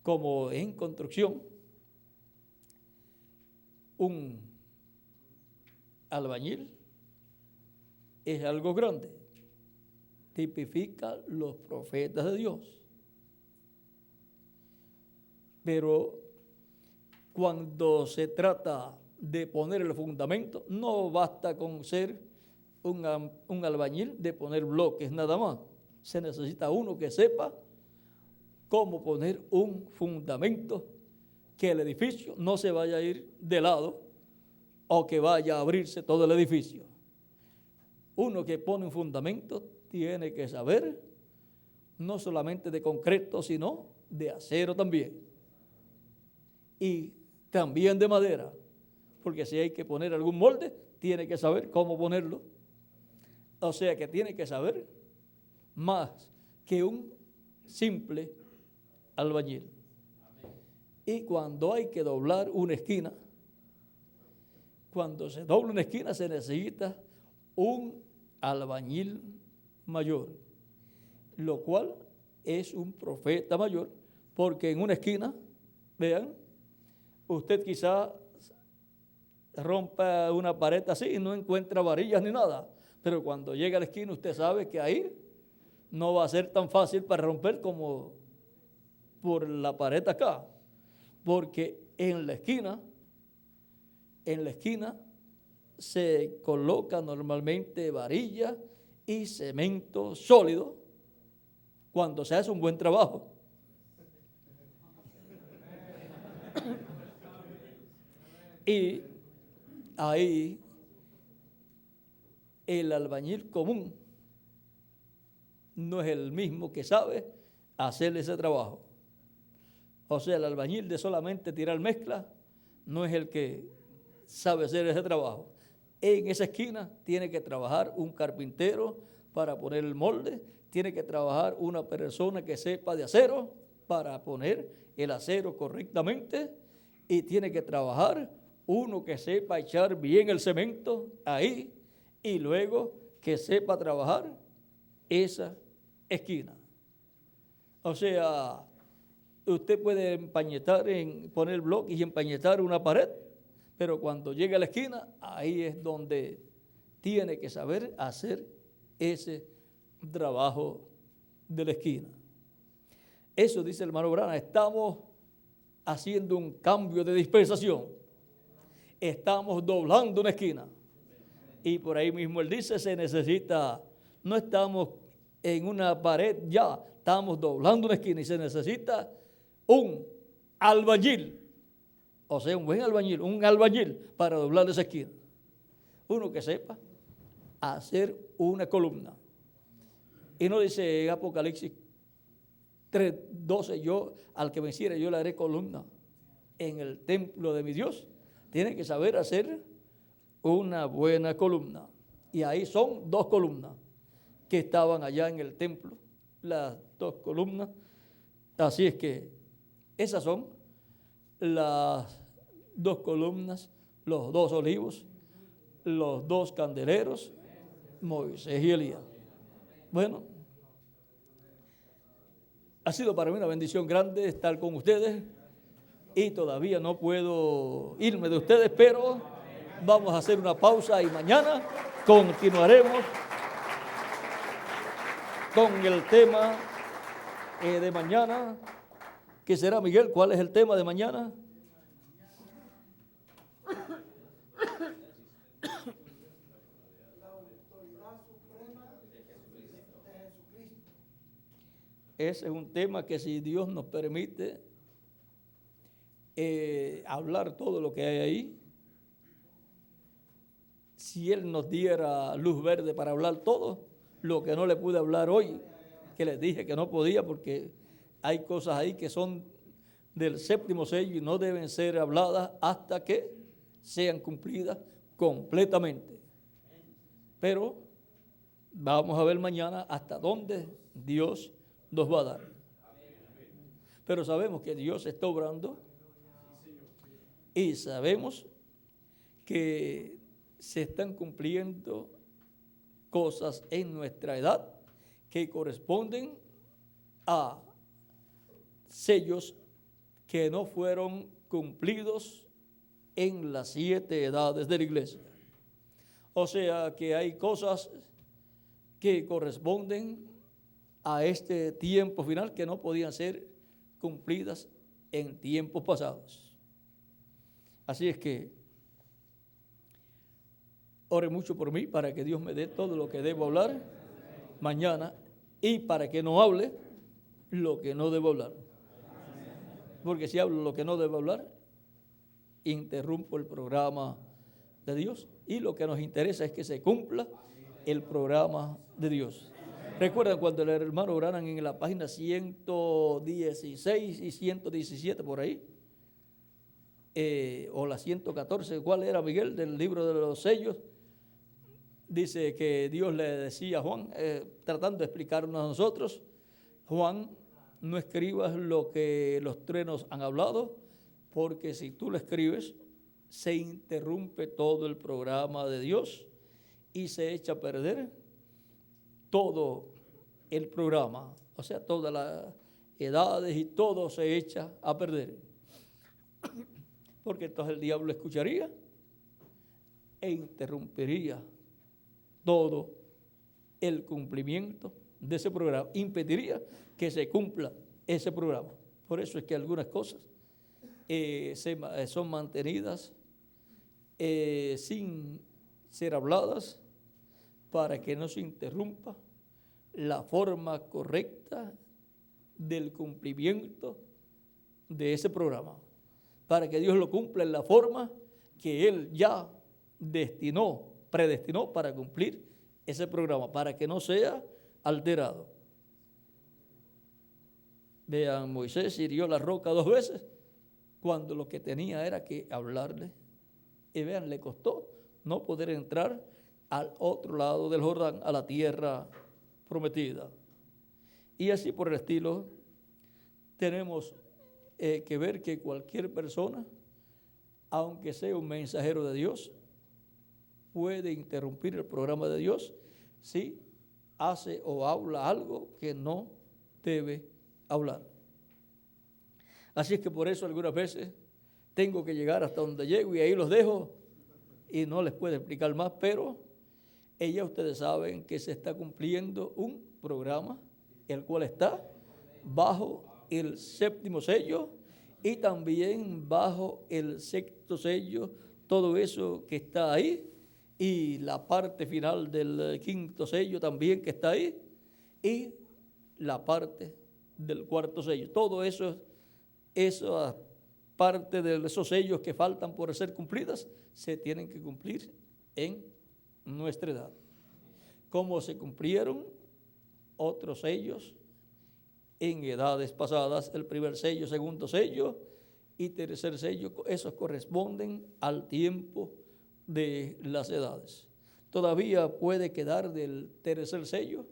Como en construcción, un albañil es algo grande, tipifica los profetas de Dios. Pero cuando se trata de poner el fundamento, no basta con ser un albañil de poner bloques nada más. Se necesita uno que sepa cómo poner un fundamento, que el edificio no se vaya a ir de lado o que vaya a abrirse todo el edificio. Uno que pone un fundamento tiene que saber no solamente de concreto, sino de acero también. Y también de madera, porque si hay que poner algún molde, tiene que saber cómo ponerlo. O sea que tiene que saber más que un simple albañil. Y cuando hay que doblar una esquina, cuando se dobla una esquina se necesita un albañil mayor, lo cual es un profeta mayor, porque en una esquina, vean, usted quizá rompa una pared así y no encuentra varillas ni nada, pero cuando llega a la esquina usted sabe que ahí no va a ser tan fácil para romper como por la pared acá, porque en la esquina se coloca normalmente varilla y cemento sólido cuando se hace un buen trabajo. Y ahí el albañil común no es el mismo que sabe hacer ese trabajo. O sea, el albañil de solamente tirar mezcla no es el que sabe hacer ese trabajo. En esa esquina tiene que trabajar un carpintero para poner el molde, tiene que trabajar una persona que sepa de acero para poner el acero correctamente, y tiene que trabajar uno que sepa echar bien el cemento ahí, y luego que sepa trabajar esa esquina. O sea, usted puede poner bloques y empañetar una pared, pero cuando llega a la esquina, ahí es donde tiene que saber hacer ese trabajo de la esquina. Eso dice el hermano Branham, estamos haciendo un cambio de dispensación. Estamos doblando una esquina. Y por ahí mismo él dice, se necesita, no estamos en una pared ya, estamos doblando una esquina y se necesita un albañil, o sea, un buen albañil, un albañil para doblar esa esquina. Uno que sepa hacer una columna. Y no dice Apocalipsis 3:12, yo al que venciere yo le haré columna en el templo de mi Dios. Tiene que saber hacer una buena columna. Y ahí son 2 columnas que estaban allá en el templo, las 2 columnas. Así es que esas son las 2 columnas, los 2 olivos, los 2 candeleros, Moisés y Elías. Bueno, ha sido para mí una bendición grande estar con ustedes, y todavía no puedo irme de ustedes, pero vamos a hacer una pausa y mañana continuaremos con el tema de mañana. ¿Qué será, Miguel? ¿Cuál es el tema de mañana? Ese es un tema que, si Dios nos permite hablar todo lo que hay ahí, si Él nos diera luz verde para hablar todo lo que no le pude hablar hoy, que les dije que no podía porque hay cosas ahí que son del 7º sello y no deben ser habladas hasta que sean cumplidas completamente. Pero vamos a ver mañana hasta dónde Dios nos va a dar. Pero sabemos que Dios está obrando y sabemos que se están cumpliendo cosas en nuestra edad que corresponden a sellos que no fueron cumplidos en las 7 edades de la iglesia. O sea que hay cosas que corresponden a este tiempo final que no podían ser cumplidas en tiempos pasados. Así es que ore mucho por mí para que Dios me dé todo lo que debo hablar mañana, y para que no hable lo que no debo hablar. Porque si hablo lo que no debo hablar, interrumpo el programa de Dios, y lo que nos interesa es que se cumpla el programa de Dios. ¿Recuerdan cuando el hermano Branham en la página 116 y 117 por ahí? O la 114, ¿cuál era, Miguel, del libro de los sellos? Dice que Dios le decía a Juan, tratando de explicarnos a nosotros, Juan, no escribas lo que los truenos han hablado, porque si tú lo escribes, se interrumpe todo el programa de Dios y se echa a perder todo el programa, o sea, todas las edades y todo se echa a perder. Porque entonces el diablo escucharía e interrumpiría todo el cumplimiento de ese programa, impediría que se cumpla ese programa. Por eso es que algunas cosas son mantenidas sin ser habladas para que no se interrumpa la forma correcta del cumplimiento de ese programa, para que Dios lo cumpla en la forma que Él ya predestinó para cumplir ese programa, para que no sea alterado. Vean, Moisés hirió la roca 2 veces cuando lo que tenía era que hablarle. Y vean, le costó no poder entrar al otro lado del Jordán, a la tierra prometida. Y así por el estilo, tenemos que ver que cualquier persona, aunque sea un mensajero de Dios, puede interrumpir el programa de Dios si hace o habla algo que no debe hablar. Así es que por eso algunas veces tengo que llegar hasta donde llego y ahí los dejo y no les puedo explicar más, pero ya ustedes saben que se está cumpliendo un programa el cual está bajo el 7º sello y también bajo el 6º sello, todo eso que está ahí, y la parte final del 5º sello también que está ahí, y la parte del 4º sello. Todo eso, esa parte de esos sellos que faltan por ser cumplidas, se tienen que cumplir en nuestra edad. Como se cumplieron otros sellos en edades pasadas, el primer sello, segundo sello y tercer sello, esos corresponden al tiempo de las edades. Todavía puede quedar del tercer sello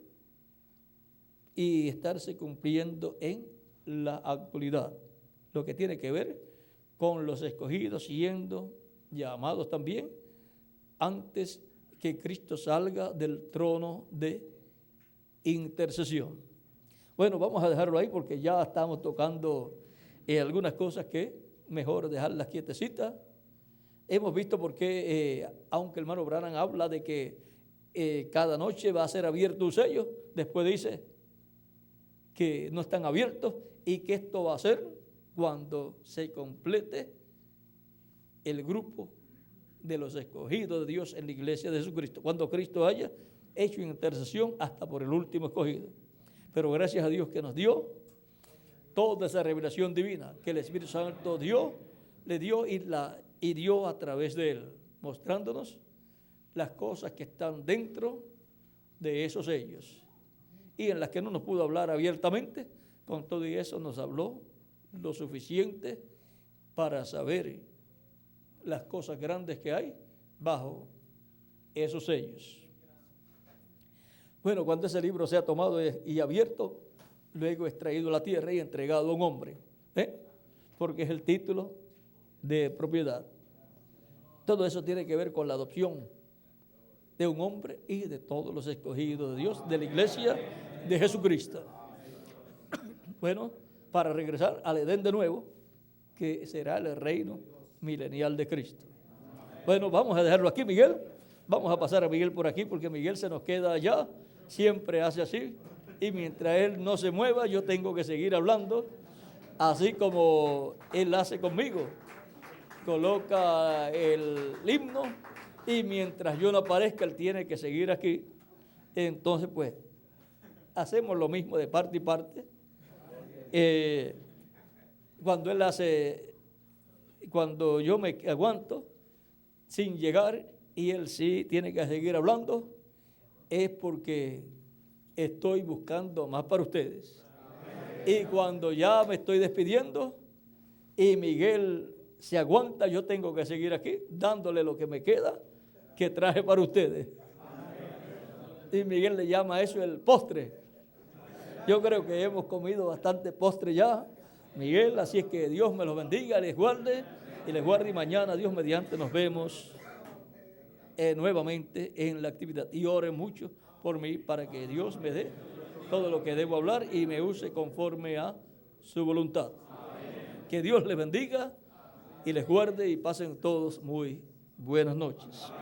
y estarse cumpliendo en la actualidad, lo que tiene que ver con los escogidos siendo llamados también antes que Cristo salga del trono de intercesión. Bueno, vamos a dejarlo ahí porque ya estamos tocando algunas cosas que mejor dejarlas quietecitas. Hemos visto por qué, aunque el hermano Branham habla de que cada noche va a ser abierto un sello, después dice que no están abiertos y que esto va a ser cuando se complete el grupo de los escogidos de Dios en la iglesia de Jesucristo, cuando Cristo haya hecho intercesión hasta por el último escogido. Pero gracias a Dios que nos dio toda esa revelación divina que el Espíritu Santo le dio y dio a través de él, mostrándonos las cosas que están dentro de esos sellos y en las que no nos pudo hablar abiertamente. Con todo y eso nos habló lo suficiente para saber las cosas grandes que hay bajo esos sellos. Bueno, cuando ese libro sea tomado y abierto, luego extraído a la tierra y entregado a un hombre, porque es el título de propiedad. Todo eso tiene que ver con la adopción de un hombre y de todos los escogidos de Dios, de la iglesia de Jesucristo. Bueno, para regresar al Edén de nuevo, que será el reino milenial de Cristo. Bueno, vamos a dejarlo aquí, Miguel. Vamos a pasar a Miguel por aquí porque Miguel se nos queda allá, siempre hace así, y mientras él no se mueva, yo tengo que seguir hablando, así como él hace conmigo. Coloca el himno y mientras yo no aparezca, él tiene que seguir aquí. Entonces, pues, hacemos lo mismo de parte y parte. Cuando yo me aguanto sin llegar y él sí tiene que seguir hablando, es porque estoy buscando más para ustedes. Y cuando ya me estoy despidiendo y Miguel se aguanta, yo tengo que seguir aquí dándole lo que me queda que traje para ustedes. Y Miguel le llama a eso el postre. Yo creo que hemos comido bastante postre ya, Miguel, así es que Dios me los bendiga, les guarde y mañana, Dios mediante, nos vemos nuevamente en la actividad. Y oren mucho por mí para que Dios me dé todo lo que debo hablar y me use conforme a su voluntad. Que Dios les bendiga y les guarde y pasen todos muy buenas noches.